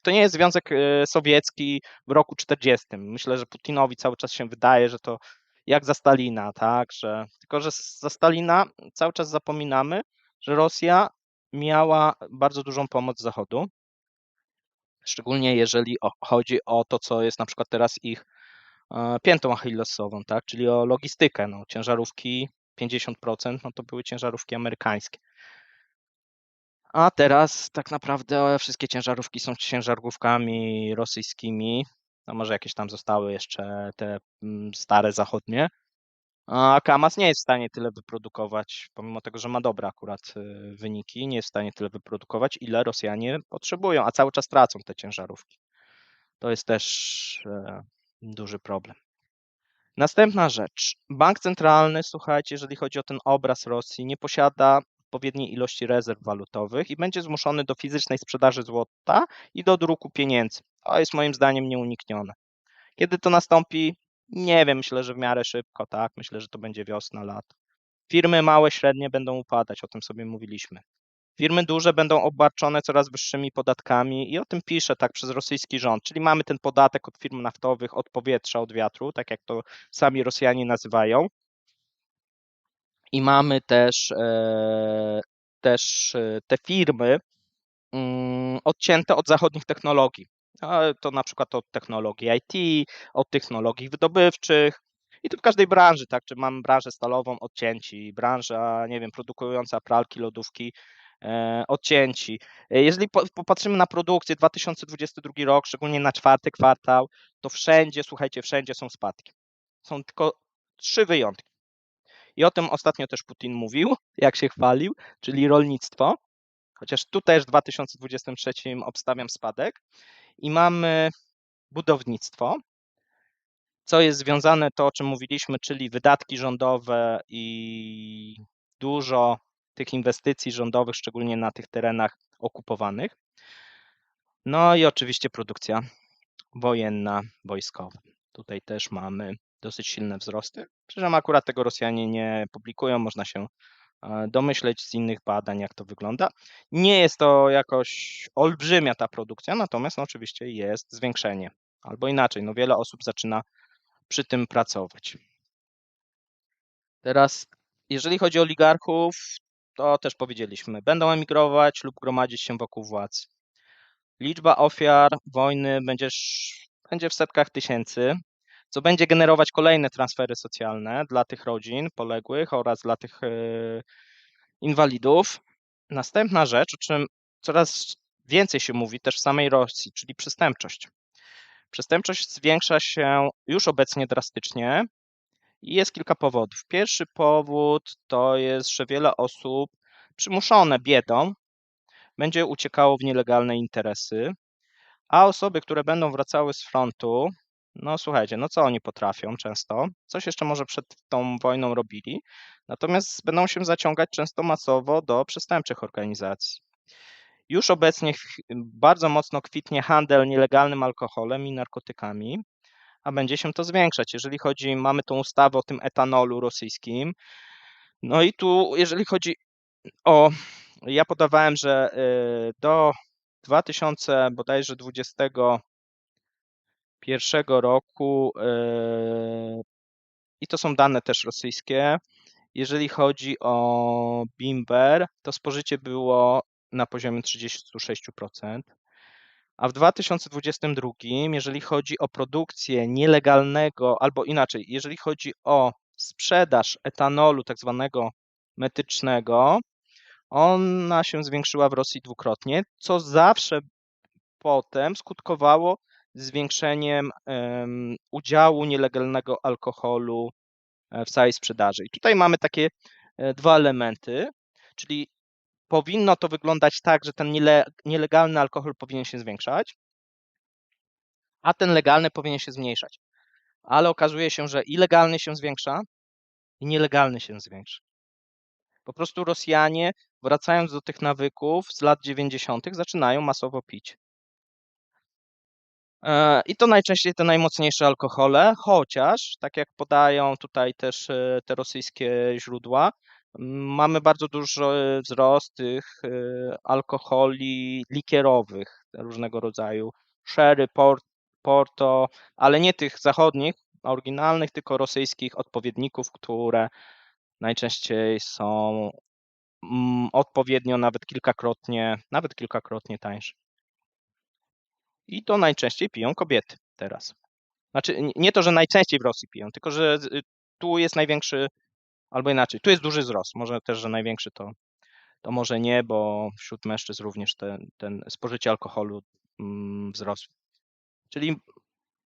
to nie jest Związek Sowiecki w roku 40. Myślę, że Putinowi cały czas się wydaje, że to jak za Stalina, tak, tylko że za Stalina cały czas zapominamy, że Rosja miała bardzo dużą pomoc Zachodu, szczególnie jeżeli chodzi o to, co jest na przykład teraz ich piętą achillesową, tak, czyli o logistykę. No, ciężarówki 50% no to były ciężarówki amerykańskie. A teraz tak naprawdę wszystkie ciężarówki są ciężarówkami rosyjskimi. No może jakieś tam zostały jeszcze te stare zachodnie. A Kamaz nie jest w stanie tyle wyprodukować, pomimo tego, że ma dobre akurat wyniki, nie jest w stanie tyle wyprodukować, ile Rosjanie potrzebują, a cały czas tracą te ciężarówki. To jest też duży problem. Następna rzecz. Bank centralny, słuchajcie, jeżeli chodzi o ten obraz Rosji, nie posiada odpowiedniej ilości rezerw walutowych i będzie zmuszony do fizycznej sprzedaży złota i do druku pieniędzy. To jest moim zdaniem nieuniknione. Kiedy to nastąpi? Nie wiem, myślę, że w miarę szybko, tak? Myślę, że to będzie wiosna, lato. Firmy małe, średnie będą upadać, o tym sobie mówiliśmy. Firmy duże będą obarczone coraz wyższymi podatkami i o tym pisze tak przez rosyjski rząd, czyli mamy ten podatek od firm naftowych, od powietrza, od wiatru, tak jak to sami Rosjanie nazywają. I mamy też te firmy odcięte od zachodnich technologii. To na przykład od technologii IT, od technologii wydobywczych i to w każdej branży, tak? Czy mamy branżę stalową odcięci, branża, nie wiem, produkująca pralki, lodówki odcięci. Jeżeli popatrzymy na produkcję 2022 rok, szczególnie na czwarty kwartał, to wszędzie, słuchajcie, wszędzie są spadki. Są tylko 3 wyjątki. I o tym ostatnio też Putin mówił, jak się chwalił, czyli rolnictwo. Chociaż tu też w 2023 obstawiam spadek. I mamy budownictwo, co jest związane to, o czym mówiliśmy, czyli wydatki rządowe i dużo tych inwestycji rządowych, szczególnie na tych terenach okupowanych. No i oczywiście produkcja wojenna, wojskowa. Tutaj też mamy dosyć silne wzrosty. Przy czym akurat tego Rosjanie nie publikują, można się domyśleć z innych badań, jak to wygląda. Nie jest to jakoś olbrzymia ta produkcja, natomiast no, oczywiście jest zwiększenie. Albo inaczej, no wiele osób zaczyna przy tym pracować. Teraz, jeżeli chodzi o oligarchów, to też powiedzieliśmy, będą emigrować lub gromadzić się wokół władz. Liczba ofiar wojny będzie w setkach tysięcy, co będzie generować kolejne transfery socjalne dla tych rodzin poległych oraz dla tych inwalidów. Następna rzecz, o czym coraz więcej się mówi też w samej Rosji, czyli przestępczość. Przestępczość zwiększa się już obecnie drastycznie i jest kilka powodów. Pierwszy powód to jest, że wiele osób przymuszone biedą będzie uciekało w nielegalne interesy, a osoby, które będą wracały z frontu, no słuchajcie, no co oni potrafią często, coś jeszcze może przed tą wojną robili, natomiast będą się zaciągać często masowo do przestępczych organizacji. Już obecnie bardzo mocno kwitnie handel nielegalnym alkoholem i narkotykami, a będzie się to zwiększać. Jeżeli chodzi, mamy tą ustawę o tym etanolu rosyjskim, no i tu, jeżeli chodzi o, ja podawałem, że do 2000 bodajże 2021 roku i to są dane też rosyjskie, jeżeli chodzi o bimber, to spożycie było na poziomie 36%, a w 2022, jeżeli chodzi o produkcję nielegalnego, albo inaczej, jeżeli chodzi o sprzedaż etanolu tak zwanego metycznego, ona się zwiększyła w Rosji dwukrotnie, co zawsze potem skutkowało zwiększeniem udziału nielegalnego alkoholu w całej sprzedaży. I tutaj mamy takie dwa elementy, czyli powinno to wyglądać tak, że ten nielegalny alkohol powinien się zwiększać, a ten legalny powinien się zmniejszać. Ale okazuje się, że i legalny się zwiększa, i nielegalny się zwiększa. Po prostu Rosjanie, wracając do tych nawyków z lat 90., zaczynają masowo pić. I to najczęściej te najmocniejsze alkohole, chociaż, tak jak podają tutaj też te rosyjskie źródła, mamy bardzo duży wzrost tych alkoholi likierowych różnego rodzaju, sherry, porto, ale nie tych zachodnich, oryginalnych, tylko rosyjskich odpowiedników, które najczęściej są odpowiednio nawet kilkakrotnie tańsze. I to najczęściej piją kobiety teraz. Znaczy, nie to, że najczęściej w Rosji piją, tylko że tu jest największy, albo inaczej, tu jest duży wzrost. Może też, że największy to może nie, bo wśród mężczyzn również ten spożycie alkoholu wzrosło. Czyli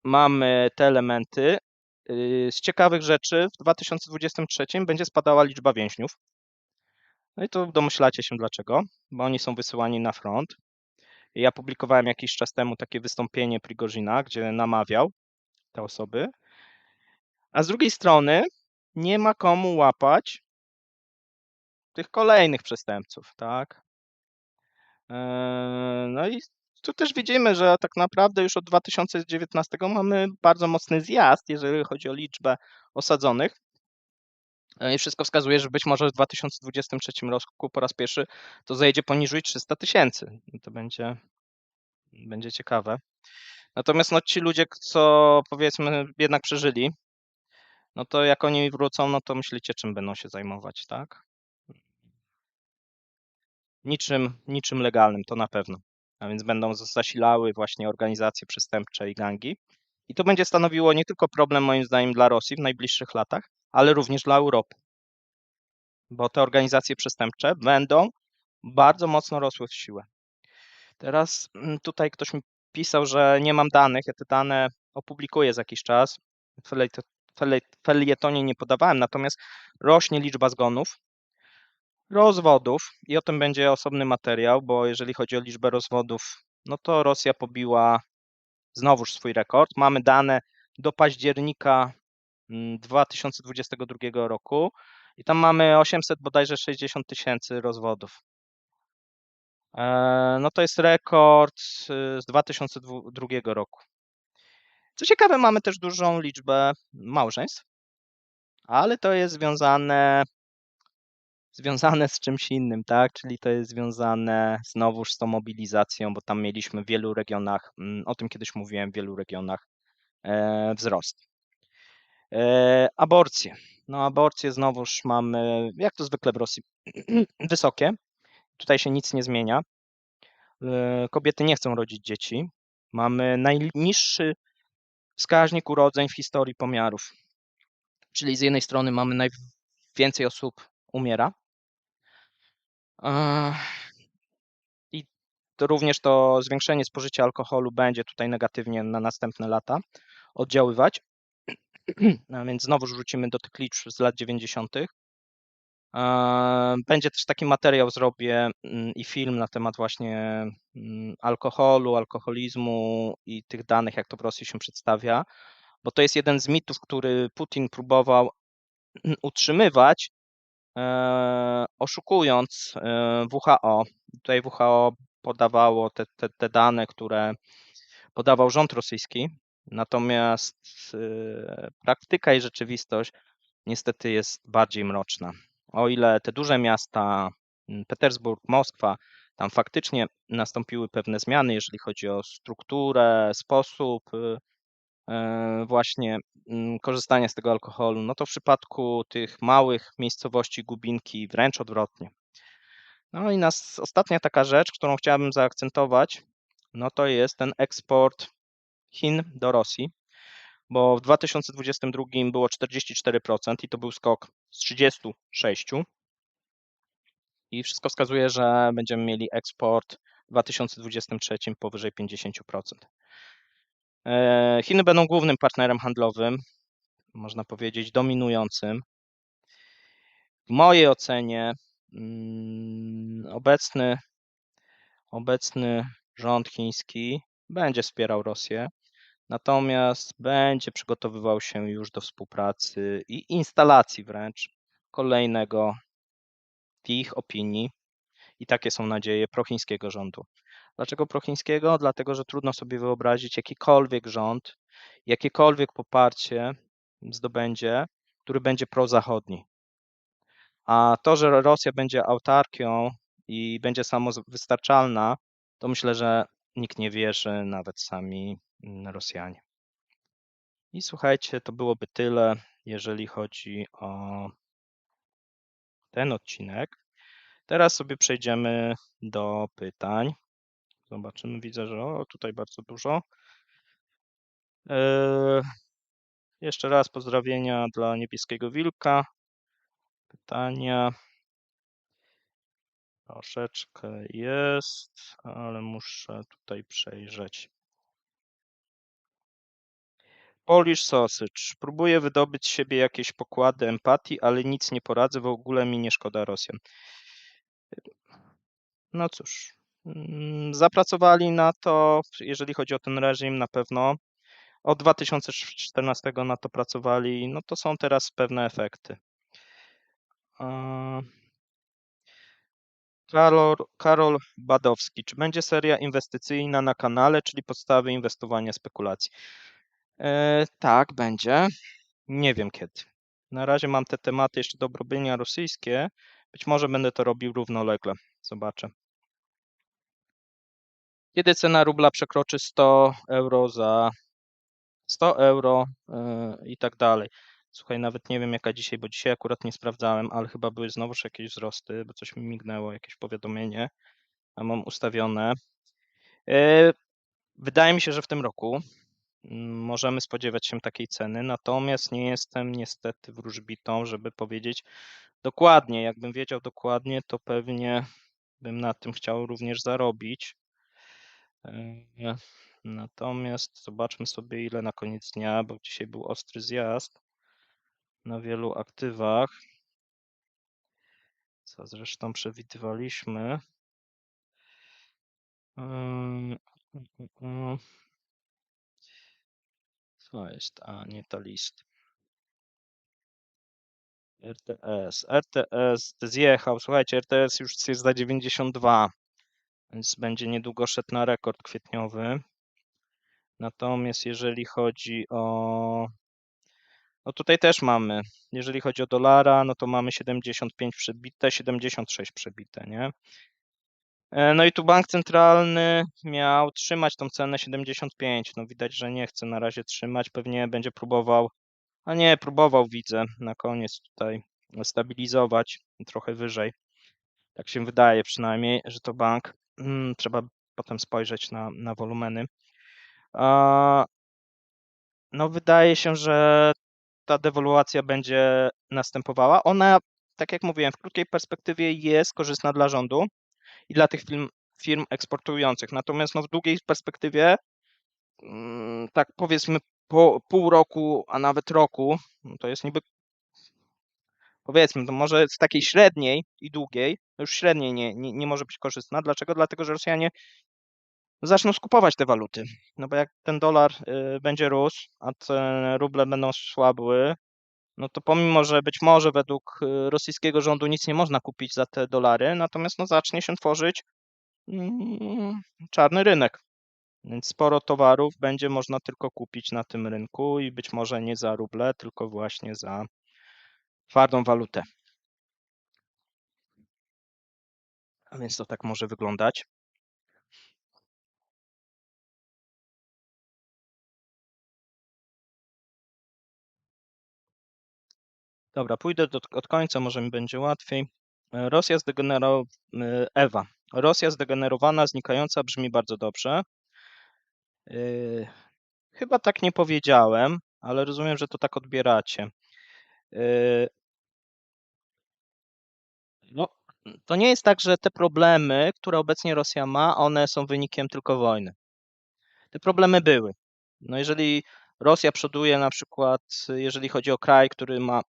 mamy te elementy. Z ciekawych rzeczy w 2023 będzie spadała liczba więźniów. No i to domyślacie się dlaczego, bo oni są wysyłani na front. Ja publikowałem jakiś czas temu takie wystąpienie Prigozina, gdzie namawiał te osoby, a z drugiej strony nie ma komu łapać tych kolejnych przestępców, tak? No i tu też widzimy, że tak naprawdę już od 2019 mamy bardzo mocny zjazd, jeżeli chodzi o liczbę osadzonych. I wszystko wskazuje, że być może w 2023 roku po raz pierwszy to zajedzie poniżej 300 000. To będzie ciekawe. Natomiast no, ci ludzie, co powiedzmy jednak przeżyli, no to jak oni wrócą, no to myślicie, czym będą się zajmować, tak? Niczym legalnym, to na pewno. A więc będą zasilały właśnie organizacje przestępcze i gangi. I to będzie stanowiło nie tylko problem, moim zdaniem, dla Rosji w najbliższych latach, ale również dla Europy. Bo te organizacje przestępcze będą bardzo mocno rosły w siłę. Teraz tutaj ktoś mi pisał, że nie mam danych. Ja te dane opublikuję za jakiś czas. W felietonie nie podawałem, natomiast rośnie liczba zgonów, rozwodów i o tym będzie osobny materiał, bo jeżeli chodzi o liczbę rozwodów, no to Rosja pobiła znowuż swój rekord. Mamy dane do października 2022 roku i tam mamy 800 bodajże 60 000 rozwodów. No to jest rekord z 2002 roku. Co ciekawe, mamy też dużą liczbę małżeństw, ale to jest związane z czymś innym, tak? Czyli to jest związane znowuż z tą mobilizacją, bo tam mieliśmy w wielu regionach, o tym kiedyś mówiłem, w wielu regionach wzrost. Aborcje. No aborcje znowuż mamy, jak to zwykle w Rosji, wysokie. Tutaj się nic nie zmienia. Kobiety nie chcą rodzić dzieci. Mamy najniższy wskaźnik urodzeń w historii pomiarów. Czyli z jednej strony mamy najwięcej osób umiera. I to również to zwiększenie spożycia alkoholu będzie tutaj negatywnie na następne lata oddziaływać. A więc znowu rzucimy do tych liczb z lat 90. Będzie też taki materiał, zrobię i film na temat właśnie alkoholu, alkoholizmu i tych danych, jak to w Rosji się przedstawia, bo to jest jeden z mitów, który Putin próbował utrzymywać, oszukując WHO. Tutaj WHO podawało te dane, które podawał rząd rosyjski, natomiast praktyka i rzeczywistość niestety jest bardziej mroczna. O ile te duże miasta, Petersburg, Moskwa, tam faktycznie nastąpiły pewne zmiany, jeżeli chodzi o strukturę, sposób właśnie korzystania z tego alkoholu, no to w przypadku tych małych miejscowości Gubinki wręcz odwrotnie. No i ostatnia taka rzecz, którą chciałbym zaakcentować, no to jest ten eksport Chin do Rosji, bo w 2022 było 44% i to był skok z 36%. I wszystko wskazuje, że będziemy mieli eksport w 2023 powyżej 50%. Chiny będą głównym partnerem handlowym, można powiedzieć dominującym. W mojej ocenie obecny rząd chiński będzie wspierał Rosję, natomiast będzie przygotowywał się już do współpracy i instalacji wręcz kolejnego, w ich opinii, i takie są nadzieje, prochińskiego rządu. Dlaczego prochińskiego? Dlatego, że trudno sobie wyobrazić jakikolwiek rząd, jakiekolwiek poparcie zdobędzie, który będzie prozachodni. A to, że Rosja będzie autarkią i będzie samowystarczalna, to myślę, że nikt nie wierzy, nawet sami Rosjanie. I słuchajcie, to byłoby tyle, jeżeli chodzi o ten odcinek. Teraz sobie przejdziemy do pytań. Zobaczymy, widzę, że tutaj bardzo dużo. Jeszcze raz pozdrowienia dla Niebieskiego Wilka. Pytania troszeczkę jest, ale muszę tutaj przejrzeć. Polish Sausage. Próbuję wydobyć z siebie jakieś pokłady empatii, ale nic nie poradzę, w ogóle mi nie szkoda Rosjan. No cóż, zapracowali na to, jeżeli chodzi o ten reżim, na pewno. Od 2014 na to pracowali, no to są teraz pewne efekty. Karol Badowski. Czy będzie seria inwestycyjna na kanale, czyli podstawy inwestowania, spekulacji? Tak, będzie. Nie wiem kiedy. Na razie mam te tematy jeszcze do obrobienia rosyjskie. Być może będę to robił równolegle. Zobaczę. Kiedy cena rubla przekroczy 100 euro za 100 euro i tak dalej. Słuchaj, nawet nie wiem jaka dzisiaj, bo dzisiaj akurat nie sprawdzałem, ale chyba były znowuż jakieś wzrosty, bo coś mi mignęło, jakieś powiadomienie, a mam ustawione. Wydaje mi się, że w tym roku możemy spodziewać się takiej ceny, natomiast nie jestem niestety wróżbitą, żeby powiedzieć dokładnie. Jakbym wiedział dokładnie, to pewnie bym na tym chciał również zarobić. Natomiast zobaczmy sobie ile na koniec dnia, bo dzisiaj był ostry zjazd na wielu aktywach, co zresztą przewidywaliśmy. Co jest? A nie ta list. RTS zjechał. Słuchajcie, RTS już jest za 92, więc będzie niedługo szedł na rekord kwietniowy. Natomiast jeżeli chodzi o... No tutaj też mamy, jeżeli chodzi o dolara, no to mamy 75 przebite, 76 przebite, nie? No i tu bank centralny miał trzymać tą cenę 75. No widać, że nie chce na razie trzymać, pewnie będzie próbował, a nie, próbował widzę na koniec tutaj stabilizować trochę wyżej. Tak się wydaje przynajmniej, że to bank. Trzeba potem spojrzeć na wolumeny. No wydaje się, że ta dewaluacja będzie następowała. Ona, tak jak mówiłem, w krótkiej perspektywie jest korzystna dla rządu i dla tych firm eksportujących. Natomiast no, w długiej perspektywie, tak powiedzmy po pół roku, a nawet roku, no to jest niby, powiedzmy, to może z takiej średniej i długiej, już średniej nie może być korzystna. Dlaczego? Dlatego, że Rosjanie zaczną skupować te waluty. No bo jak ten dolar będzie rósł, a te ruble będą słabły, no to pomimo, że być może według rosyjskiego rządu nic nie można kupić za te dolary, natomiast no zacznie się tworzyć czarny rynek. Więc sporo towarów będzie można tylko kupić na tym rynku i być może nie za ruble, tylko właśnie za twardą walutę. A więc to tak może wyglądać. Dobra, pójdę od końca, może mi będzie łatwiej. Ewa. Rosja zdegenerowana, znikająca brzmi bardzo dobrze. Chyba tak nie powiedziałem, ale rozumiem, że to tak odbieracie. No, to nie jest tak, że te problemy, które obecnie Rosja ma, one są wynikiem tylko wojny. Te problemy były. No jeżeli Rosja przoduje na przykład, jeżeli chodzi o kraj, który ma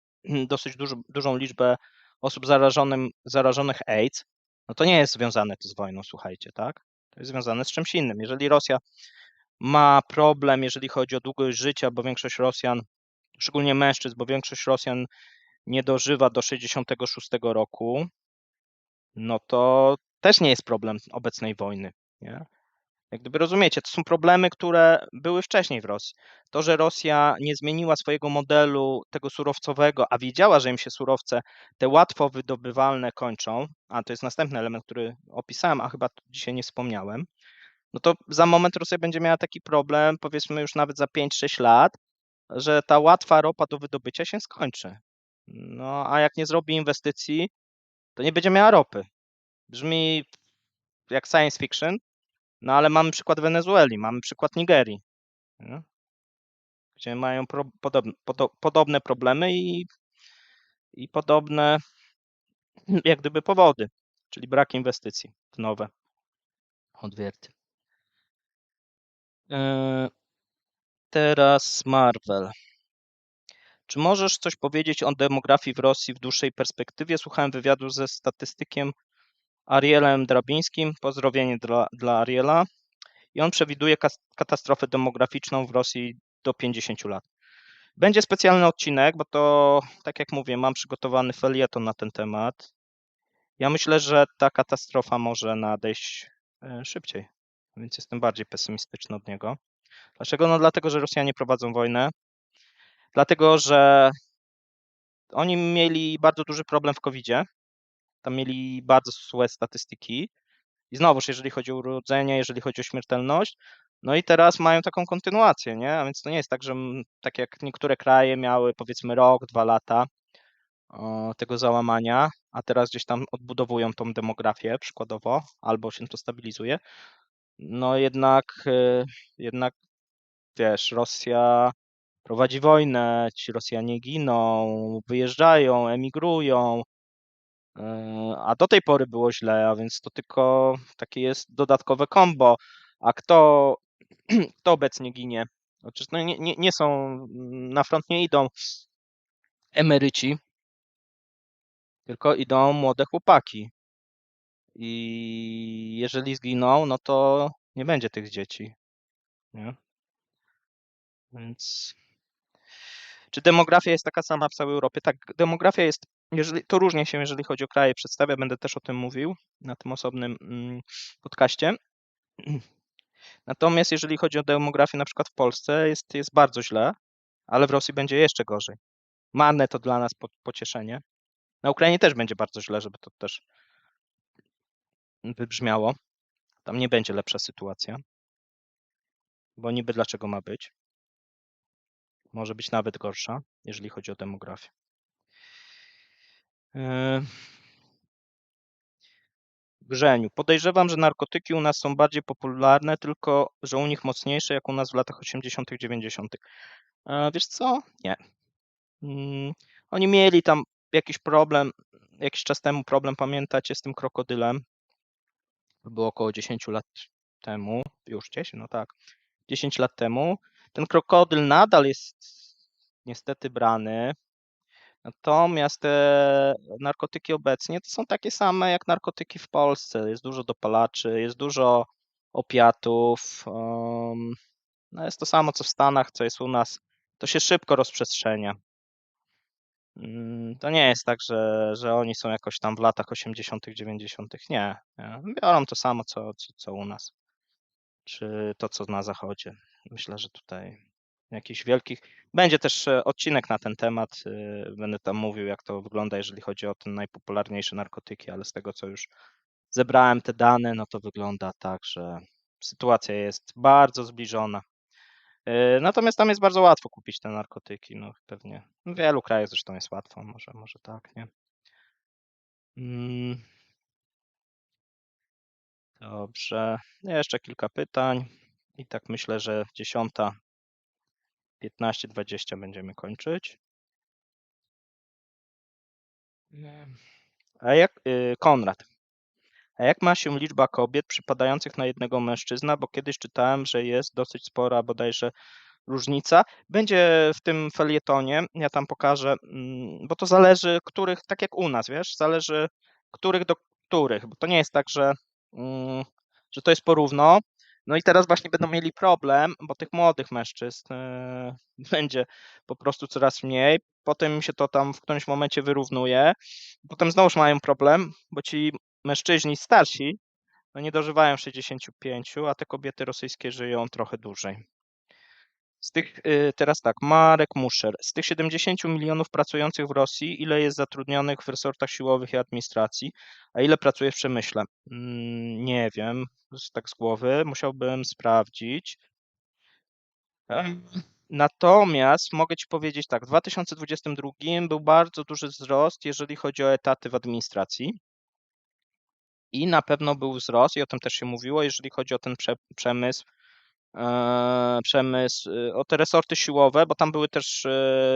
dosyć dużą liczbę osób zarażonych AIDS, no to nie jest związane to z wojną, słuchajcie, tak? To jest związane z czymś innym. Jeżeli Rosja ma problem, jeżeli chodzi o długość życia, bo większość Rosjan, szczególnie mężczyzn, bo większość Rosjan nie dożywa do 66 roku, no to też nie jest problem obecnej wojny, nie? Jak gdyby rozumiecie, to są problemy, które były wcześniej w Rosji. To, że Rosja nie zmieniła swojego modelu tego surowcowego, a wiedziała, że im się surowce te łatwo wydobywalne kończą, a to jest następny element, który opisałem, a chyba dzisiaj nie wspomniałem, no to za moment Rosja będzie miała taki problem, powiedzmy już nawet za 5-6 lat, że ta łatwa ropa do wydobycia się skończy. No a jak nie zrobi inwestycji, to nie będzie miała ropy. Brzmi jak science fiction, no ale mamy przykład Wenezueli, mamy przykład Nigerii, nie? Gdzie mają podobne problemy i podobne jak gdyby powody, czyli brak inwestycji w nowe odwierty. Teraz Marvel. Czy możesz coś powiedzieć o demografii w Rosji w dłuższej perspektywie? Słuchałem wywiadu ze statystykiem Arielem Drabińskim. Pozdrowienie dla Ariela. I on przewiduje katastrofę demograficzną w Rosji do 50 lat. Będzie specjalny odcinek, bo to, tak jak mówię, mam przygotowany felieton na ten temat. Ja myślę, że ta katastrofa może nadejść szybciej, więc jestem bardziej pesymistyczny od niego. Dlaczego? No dlatego, że Rosjanie prowadzą wojnę, dlatego, że oni mieli bardzo duży problem w COVID-zie, tam mieli bardzo złe statystyki i znowuż, jeżeli chodzi o urodzenie, jeżeli chodzi o śmiertelność, no i teraz mają taką kontynuację, nie? A więc to nie jest tak, że tak jak niektóre kraje miały powiedzmy rok, 2 lata tego załamania, a teraz gdzieś tam odbudowują tą demografię przykładowo, albo się to stabilizuje. No jednak wiesz, Rosja prowadzi wojnę, ci Rosjanie giną, wyjeżdżają, emigrują, a do tej pory było źle, a więc to tylko takie jest dodatkowe combo. A kto obecnie ginie? Otóż no nie są, na front nie idą emeryci, tylko idą młode chłopaki. I jeżeli zginą, no to nie będzie tych dzieci, nie? Więc czy demografia jest taka sama w całej Europie? Tak, demografia jest, to różnie się, jeżeli chodzi o kraje przedstawia, będę też o tym mówił na tym osobnym podcaście. Natomiast jeżeli chodzi o demografię na przykład w Polsce, jest bardzo źle, ale w Rosji będzie jeszcze gorzej. Marne to dla nas pocieszenie. Na Ukrainie też będzie bardzo źle, żeby to też wybrzmiało. Tam nie będzie lepsza sytuacja, bo niby dlaczego ma być? Może być nawet gorsza, jeżeli chodzi o demografię. Grzeniu. Podejrzewam, że narkotyki u nas są bardziej popularne, tylko że u nich mocniejsze, jak u nas w latach 80., 90. Wiesz co? Nie. Oni mieli tam jakiś problem, jakiś czas temu problem, pamiętacie, z tym krokodylem. To było około 10 lat temu, już 10, no tak, 10 lat temu. Ten krokodyl nadal jest niestety brany, natomiast te narkotyki obecnie to są takie same jak narkotyki w Polsce. Jest dużo dopalaczy, jest dużo opiatów. No jest to samo co w Stanach, co jest u nas. To się szybko rozprzestrzenia. To nie jest tak, że oni są jakoś tam w latach 80., 90. Nie. Biorą to samo co u nas, czy to co na zachodzie. Myślę, że tutaj jakichś wielkich. Będzie też odcinek na ten temat. Będę tam mówił, jak to wygląda, jeżeli chodzi o te najpopularniejsze narkotyki, ale z tego, co już zebrałem te dane, no to wygląda tak, że sytuacja jest bardzo zbliżona. Natomiast tam jest bardzo łatwo kupić te narkotyki, no pewnie. W wielu krajach zresztą jest łatwo, może tak, nie? Mm, Dobrze. Jeszcze kilka pytań i tak myślę, że 10:15-20 będziemy kończyć. Konrad. A jak ma się liczba kobiet przypadających na jednego mężczyzna? Bo kiedyś czytałem, że jest dosyć spora bodajże różnica. Będzie w tym felietonie, ja tam pokażę, bo to zależy, których, tak jak u nas, wiesz, zależy których do których, bo to nie jest tak, że to jest porówno. No i teraz właśnie będą mieli problem, bo tych młodych mężczyzn będzie po prostu coraz mniej. Potem im się to tam w którymś momencie wyrównuje. Potem znowuż mają problem, bo ci mężczyźni starsi no nie dożywają 65, a te kobiety rosyjskie żyją trochę dłużej. Z tych, teraz tak, Marek Muszer. Z tych 70 milionów pracujących w Rosji, ile jest zatrudnionych w resortach siłowych i administracji, a ile pracuje w przemyśle? Nie wiem, tak z głowy, musiałbym sprawdzić. Natomiast mogę Ci powiedzieć tak, w 2022 był bardzo duży wzrost, jeżeli chodzi o etaty w administracji. I na pewno był wzrost, i o tym też się mówiło, jeżeli chodzi o ten przemysł, o te resorty siłowe, bo tam były też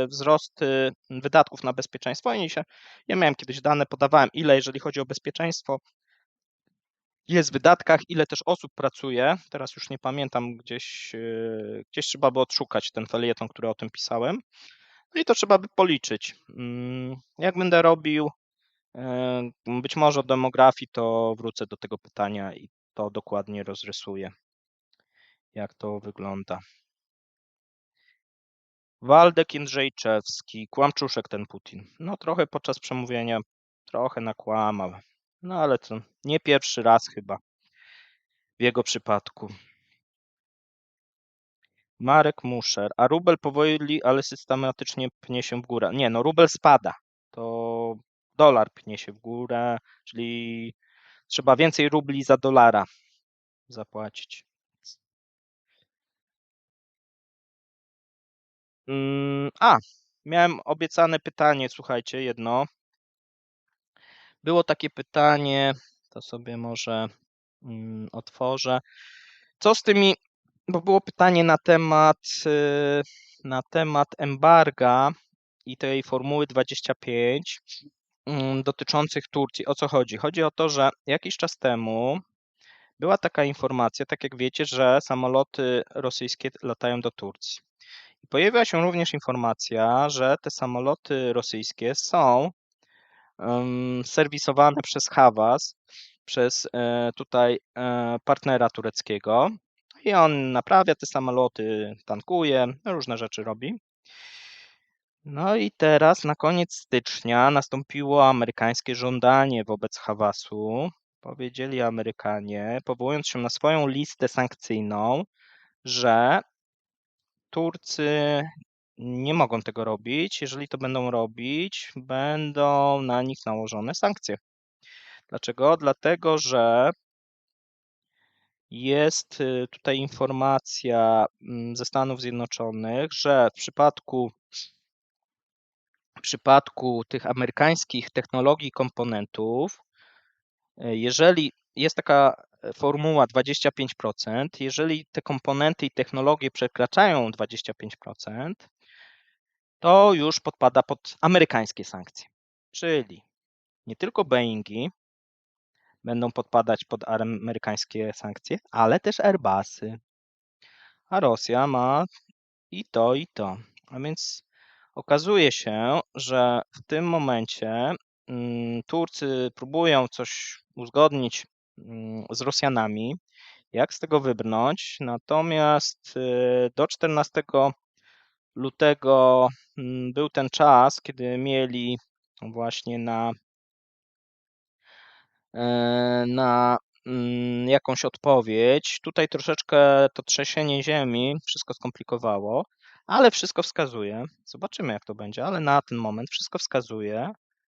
wzrosty wydatków na bezpieczeństwo. Ja miałem kiedyś dane, podawałem, ile jeżeli chodzi o bezpieczeństwo jest w wydatkach, ile też osób pracuje. Teraz już nie pamiętam, gdzieś trzeba by odszukać ten felieton, który o tym pisałem. No i to trzeba by policzyć. Jak będę robił być może o demografii, to wrócę do tego pytania i to dokładnie rozrysuję, jak to wygląda. Waldek Jędrzejczewski, kłamczuszek ten Putin. No trochę podczas przemówienia, trochę nakłamał. No ale to nie pierwszy raz chyba w jego przypadku. Marek Muszer, a rubel powoli, ale systematycznie pnie się w górę. Nie, no rubel spada, to dolar pnie się w górę, czyli trzeba więcej rubli za dolara zapłacić. Miałem obiecane pytanie, słuchajcie, jedno. Było takie pytanie, to sobie może otworzę. Co z tymi, bo było pytanie na temat embarga i tej formuły 25 dotyczących Turcji. O co chodzi? Chodzi o to, że jakiś czas temu była taka informacja, tak jak wiecie, że samoloty rosyjskie latają do Turcji. Pojawiła się również informacja, że te samoloty rosyjskie są serwisowane przez Havas, przez tutaj partnera tureckiego i on naprawia te samoloty, tankuje, różne rzeczy robi. No i teraz na koniec stycznia nastąpiło amerykańskie żądanie wobec Havasu. Powiedzieli Amerykanie, powołując się na swoją listę sankcyjną, że Turcy nie mogą tego robić. Jeżeli to będą robić, będą na nich nałożone sankcje. Dlaczego? Dlatego, że jest tutaj informacja ze Stanów Zjednoczonych, że w przypadku tych amerykańskich technologii i komponentów, jeżeli jest taka formuła 25%, jeżeli te komponenty i technologie przekraczają 25%, to już podpada pod amerykańskie sankcje. Czyli nie tylko Boeingi będą podpadać pod amerykańskie sankcje, ale też Airbusy. A Rosja ma i to, i to. A więc okazuje się, że w tym momencie Turcy próbują coś uzgodnić z Rosjanami, jak z tego wybrnąć. Natomiast do 14 lutego był ten czas, kiedy mieli właśnie na jakąś odpowiedź. Tutaj troszeczkę to trzęsienie ziemi wszystko skomplikowało, ale wszystko wskazuje, zobaczymy jak to będzie, ale na ten moment wszystko wskazuje,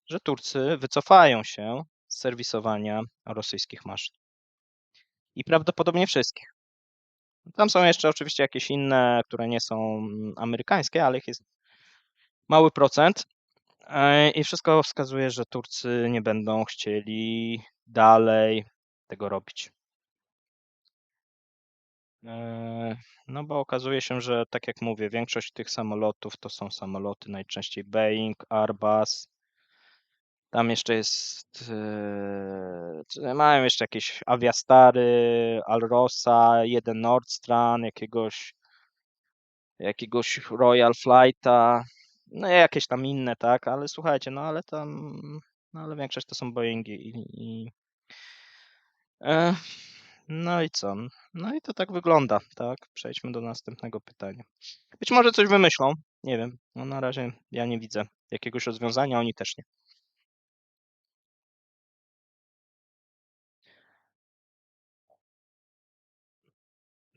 że Turcy wycofają się z serwisowania rosyjskich maszyn. I prawdopodobnie wszystkich. Tam są jeszcze oczywiście jakieś inne, które nie są amerykańskie, ale ich jest mały procent. I wszystko wskazuje, że Turcy nie będą chcieli dalej tego robić. No bo okazuje się, że tak jak mówię, większość tych samolotów to są samoloty najczęściej Boeing, Airbus. Tam jeszcze jest, mają jeszcze jakieś Aviastary, Alrosa, jeden Nordstran, jakiegoś Royal Flighta, no jakieś tam inne, tak, ale słuchajcie, ale większość to są Boeingi no i co? No i to tak wygląda, tak? Przejdźmy do następnego pytania. Być może coś wymyślą, nie wiem. No na razie ja nie widzę jakiegoś rozwiązania, oni też nie.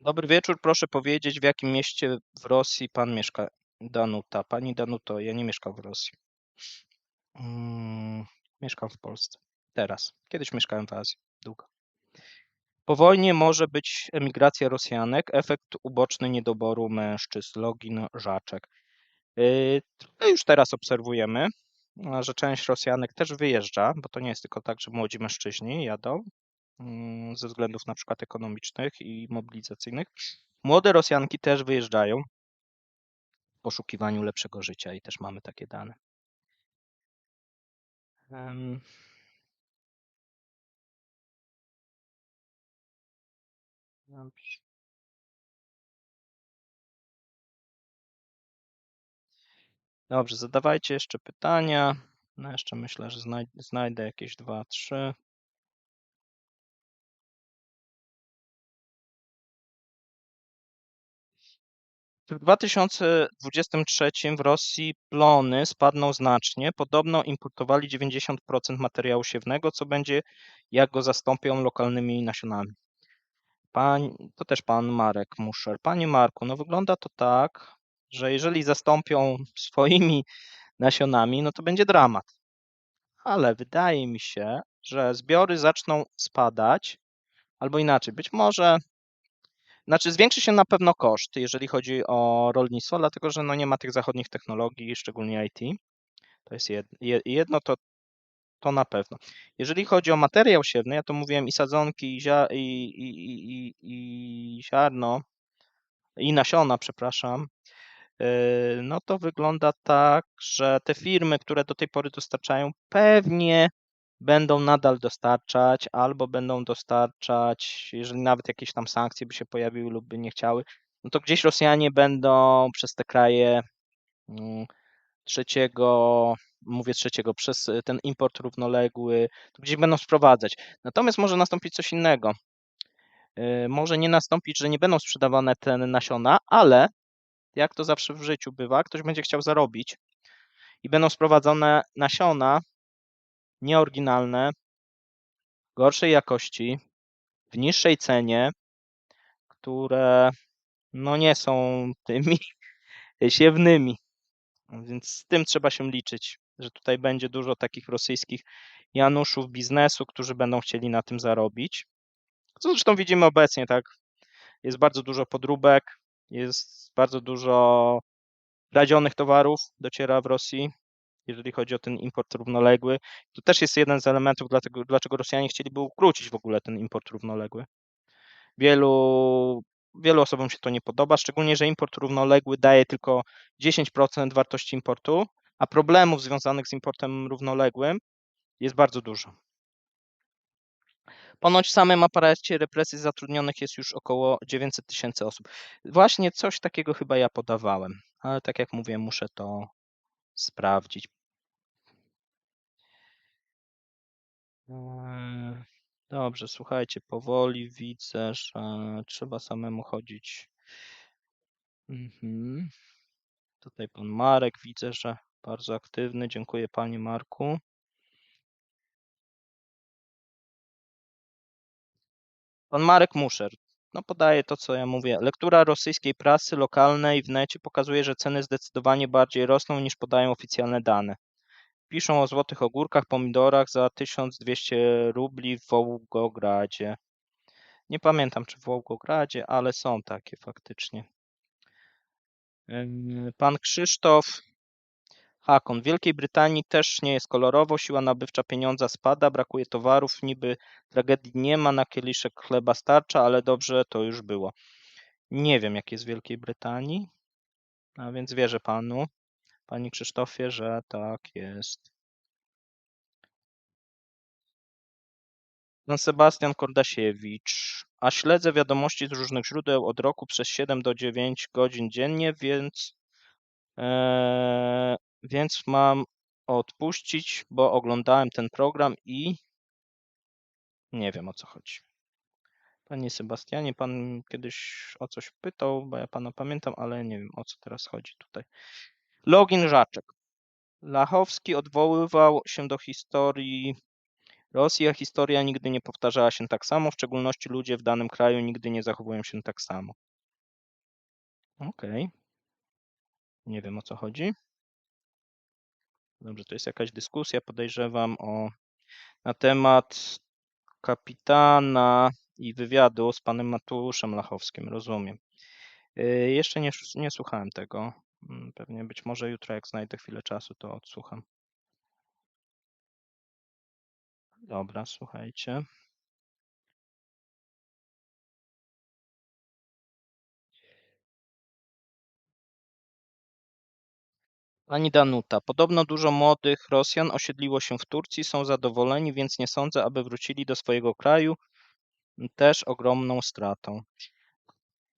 Dobry wieczór, proszę powiedzieć, w jakim mieście w Rosji pan mieszka? Danuta. Pani Danuto, ja nie mieszkam w Rosji. Mieszkam w Polsce. Teraz. Kiedyś mieszkałem w Azji. Długo. Po wojnie może być emigracja Rosjanek, efekt uboczny niedoboru mężczyzn. Login Żaczek. To już teraz obserwujemy, że część Rosjanek też wyjeżdża, bo to nie jest tylko tak, że młodzi mężczyźni jadą ze względów na przykład ekonomicznych i mobilizacyjnych. Młode Rosjanki też wyjeżdżają w poszukiwaniu lepszego życia i też mamy takie dane. Dobrze. Dobrze, zadawajcie jeszcze pytania. No jeszcze myślę, że znajdę jakieś 2, 3. W 2023 w Rosji plony spadną znacznie. Podobno importowali 90% materiału siewnego, co będzie, jak go zastąpią lokalnymi nasionami. To też pan Marek Muszer. Panie Marku, no wygląda to tak, że jeżeli zastąpią swoimi nasionami, no to będzie dramat. Ale wydaje mi się, że zbiory zaczną spadać, albo inaczej, być może, znaczy zwiększy się na pewno koszt, jeżeli chodzi o rolnictwo, dlatego że no nie ma tych zachodnich technologii, szczególnie IT. To jest jedno, to na pewno. Jeżeli chodzi o materiał siewny, ja to mówiłem i sadzonki, i ziarno, i nasiona, przepraszam, no to wygląda tak, że te firmy, które do tej pory dostarczają, pewnie będą nadal dostarczać, albo będą dostarczać, jeżeli nawet jakieś tam sankcje by się pojawiły lub by nie chciały, no to gdzieś Rosjanie będą przez te kraje przez ten import równoległy, to gdzieś będą sprowadzać. Natomiast może nastąpić coś innego. Może nie nastąpić, że nie będą sprzedawane te nasiona, ale jak to zawsze w życiu bywa, ktoś będzie chciał zarobić i będą sprowadzone nasiona nieoryginalne, gorszej jakości, w niższej cenie, które no nie są tymi siewnymi. Więc z tym trzeba się liczyć, że tutaj będzie dużo takich rosyjskich januszów biznesu, którzy będą chcieli na tym zarobić. Co zresztą widzimy obecnie, tak? Jest bardzo dużo podróbek, jest bardzo dużo kradzionych towarów dociera w Rosji, jeżeli chodzi o ten import równoległy. To też jest jeden z elementów, dlaczego Rosjanie chcieliby ukrócić w ogóle ten import równoległy. Wielu osobom się to nie podoba, szczególnie, że import równoległy daje tylko 10% wartości importu, a problemów związanych z importem równoległym jest bardzo dużo. Ponoć w samym aparacie represji zatrudnionych jest już około 900 000 osób. Właśnie coś takiego chyba ja podawałem, ale tak jak mówię, muszę to sprawdzić. Dobrze, słuchajcie, powoli widzę, że trzeba samemu chodzić. Tutaj pan Marek widzę, że bardzo aktywny. Dziękuję panie Marku. Pan Marek Muszer. No podaje to, co ja mówię. Lektura rosyjskiej prasy lokalnej w necie pokazuje, że ceny zdecydowanie bardziej rosną niż podają oficjalne dane. Piszą o złotych ogórkach, pomidorach za 1200 rubli w Wołgogradzie. Nie pamiętam, czy w Wołgogradzie, ale są takie faktycznie. Pan Krzysztof Hakon. W Wielkiej Brytanii też nie jest kolorowo, siła nabywcza pieniądza spada, brakuje towarów, niby tragedii nie ma, na kieliszek chleba starcza, ale dobrze to już było. Nie wiem, jak jest w Wielkiej Brytanii, a więc wierzę panu, panie Krzysztofie, że tak jest. Pan Sebastian Kordasiewicz. A śledzę wiadomości z różnych źródeł od roku przez 7 do 9 godzin dziennie, więc mam odpuścić, bo oglądałem ten program i nie wiem, o co chodzi. Panie Sebastianie, pan kiedyś o coś pytał, bo ja pana pamiętam, ale nie wiem, o co teraz chodzi tutaj. Login Żaczek. Lachowski odwoływał się do historii Rosja historia nigdy nie powtarzała się tak samo, w szczególności ludzie w danym kraju nigdy nie zachowują się tak samo. Okej. Nie wiem, o co chodzi. Dobrze, to jest jakaś dyskusja, podejrzewam, na temat kapitana i wywiadu z panem Mateuszem Lachowskim, rozumiem. Jeszcze nie słuchałem tego. Pewnie być może jutro, jak znajdę chwilę czasu, to odsłucham. Dobra, słuchajcie. Pani Danuta, podobno dużo młodych Rosjan osiedliło się w Turcji, są zadowoleni, więc nie sądzę, aby wrócili do swojego kraju. Też ogromną stratą.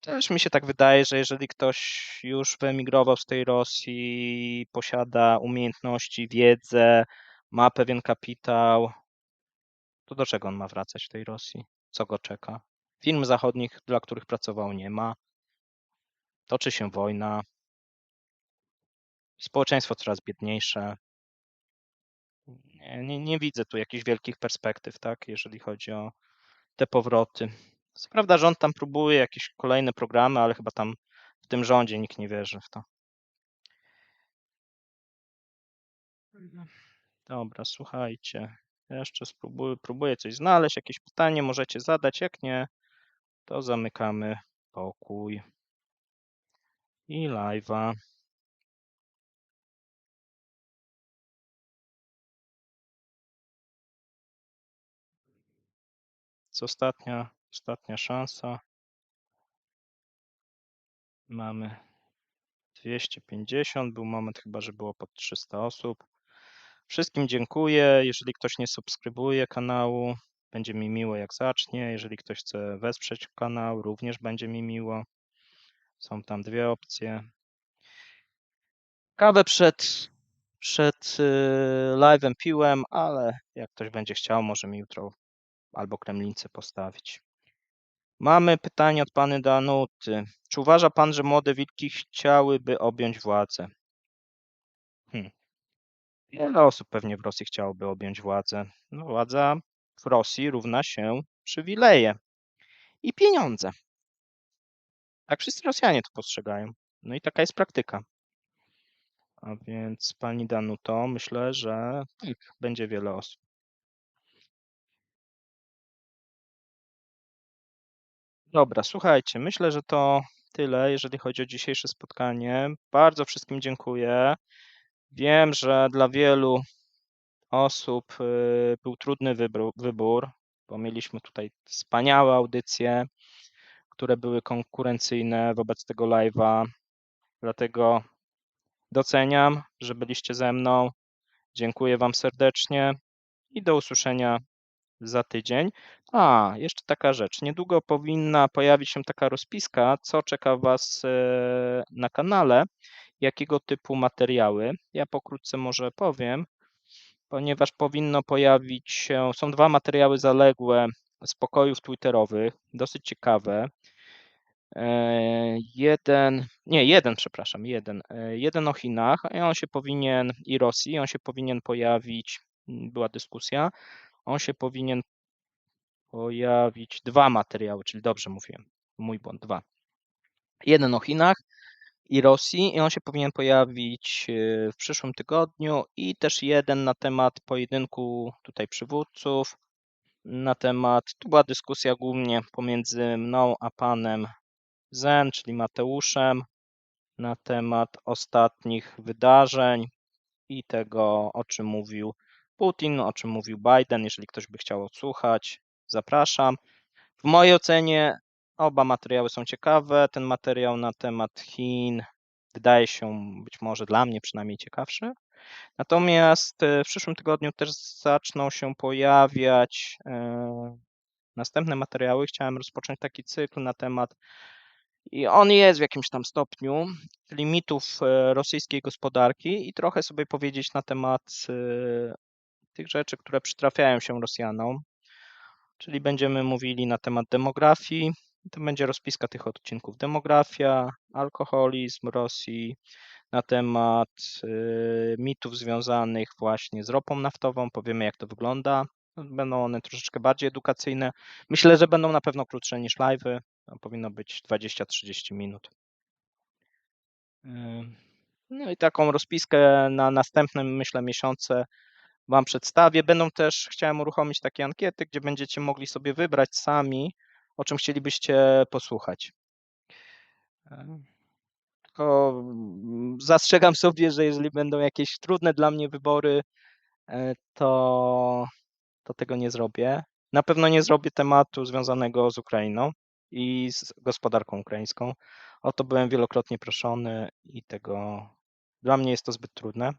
Też mi się tak wydaje, że jeżeli ktoś już wyemigrował z tej Rosji, posiada umiejętności, wiedzę, ma pewien kapitał, to do czego on ma wracać w tej Rosji? Co go czeka? Firm zachodnich, dla których pracował, nie ma. Toczy się wojna. Społeczeństwo coraz biedniejsze. Nie widzę tu jakichś wielkich perspektyw, tak, jeżeli chodzi o te powroty. Co prawda rząd tam próbuje jakieś kolejne programy, ale chyba tam w tym rządzie nikt nie wierzy w to. Dobra, słuchajcie. Jeszcze próbuję coś znaleźć, jakieś pytanie możecie zadać. Jak nie, to zamykamy pokój i live'a. Co ostatnia szansa. Mamy 250. Był moment chyba, że było pod 300 osób. Wszystkim dziękuję. Jeżeli ktoś nie subskrybuje kanału, będzie mi miło, jak zacznie. Jeżeli ktoś chce wesprzeć kanał, również będzie mi miło. Są tam dwie opcje. Kawę przed live'em piłem, ale jak ktoś będzie chciał, może mi jutro albo kremlince postawić. Mamy pytanie od pani Danuty. Czy uważa pan, że młode wilki chciałyby objąć władzę? Wiele osób pewnie w Rosji chciałoby objąć władzę. No, władza w Rosji równa się przywileje i pieniądze. Tak wszyscy Rosjanie to postrzegają. No i taka jest praktyka. A więc pani Danuto, myślę, że tak, będzie wiele osób. Dobra, słuchajcie, myślę, że to tyle, jeżeli chodzi o dzisiejsze spotkanie. Bardzo wszystkim dziękuję. Wiem, że dla wielu osób był trudny wybór, bo mieliśmy tutaj wspaniałe audycje, które były konkurencyjne wobec tego live'a. Dlatego doceniam, że byliście ze mną. Dziękuję Wam serdecznie i do usłyszenia za tydzień. A, jeszcze taka rzecz. Niedługo powinna pojawić się taka rozpiska, co czeka Was na kanale, jakiego typu materiały. Ja pokrótce może powiem, ponieważ powinno pojawić się, są dwa materiały zaległe z pokojów twitterowych, dosyć ciekawe. Jeden o Chinach i on się powinien, i Rosji, on się powinien pojawić, była dyskusja, on się powinien pojawić, dwa materiały, czyli dobrze mówiłem, mój błąd, dwa. Jeden o Chinach i Rosji i on się powinien pojawić w przyszłym tygodniu i też jeden na temat pojedynku tutaj przywódców, tu była dyskusja głównie pomiędzy mną a panem Zen, czyli Mateuszem, na temat ostatnich wydarzeń i tego, o czym mówił Putin, o czym mówił Biden. Jeżeli ktoś by chciał odsłuchać, zapraszam. W mojej ocenie oba materiały są ciekawe. Ten materiał na temat Chin wydaje się być może dla mnie przynajmniej ciekawszy. Natomiast w przyszłym tygodniu też zaczną się pojawiać następne materiały. Chciałem rozpocząć taki cykl na temat, i on jest w jakimś tam stopniu, limitów rosyjskiej gospodarki i trochę sobie powiedzieć na temat tych rzeczy, które przytrafiają się Rosjanom. Czyli będziemy mówili na temat demografii. To będzie rozpiska tych odcinków. Demografia, alkoholizm Rosji, na temat mitów związanych właśnie z ropą naftową. Powiemy, jak to wygląda Będą one troszeczkę bardziej edukacyjne. Myślę, że będą na pewno krótsze niż live'y. Powinno być 20-30 minut. No i taką rozpiskę na następne, myślę, miesiące Wam przedstawię. Chciałem uruchomić takie ankiety, gdzie będziecie mogli sobie wybrać sami, o czym chcielibyście posłuchać. Tylko zastrzegam sobie, że jeżeli będą jakieś trudne dla mnie wybory, to tego nie zrobię. Na pewno nie zrobię tematu związanego z Ukrainą i z gospodarką ukraińską. O to byłem wielokrotnie proszony i dla mnie jest to zbyt trudne.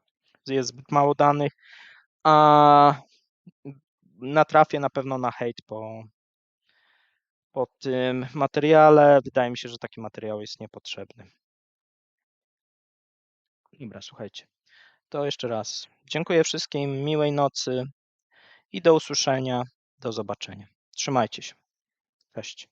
Jest zbyt mało danych, a natrafię na pewno na hejt po tym materiale. Wydaje mi się, że taki materiał jest niepotrzebny. Dobra, słuchajcie. To jeszcze raz dziękuję wszystkim, miłej nocy i do usłyszenia, do zobaczenia. Trzymajcie się. Cześć.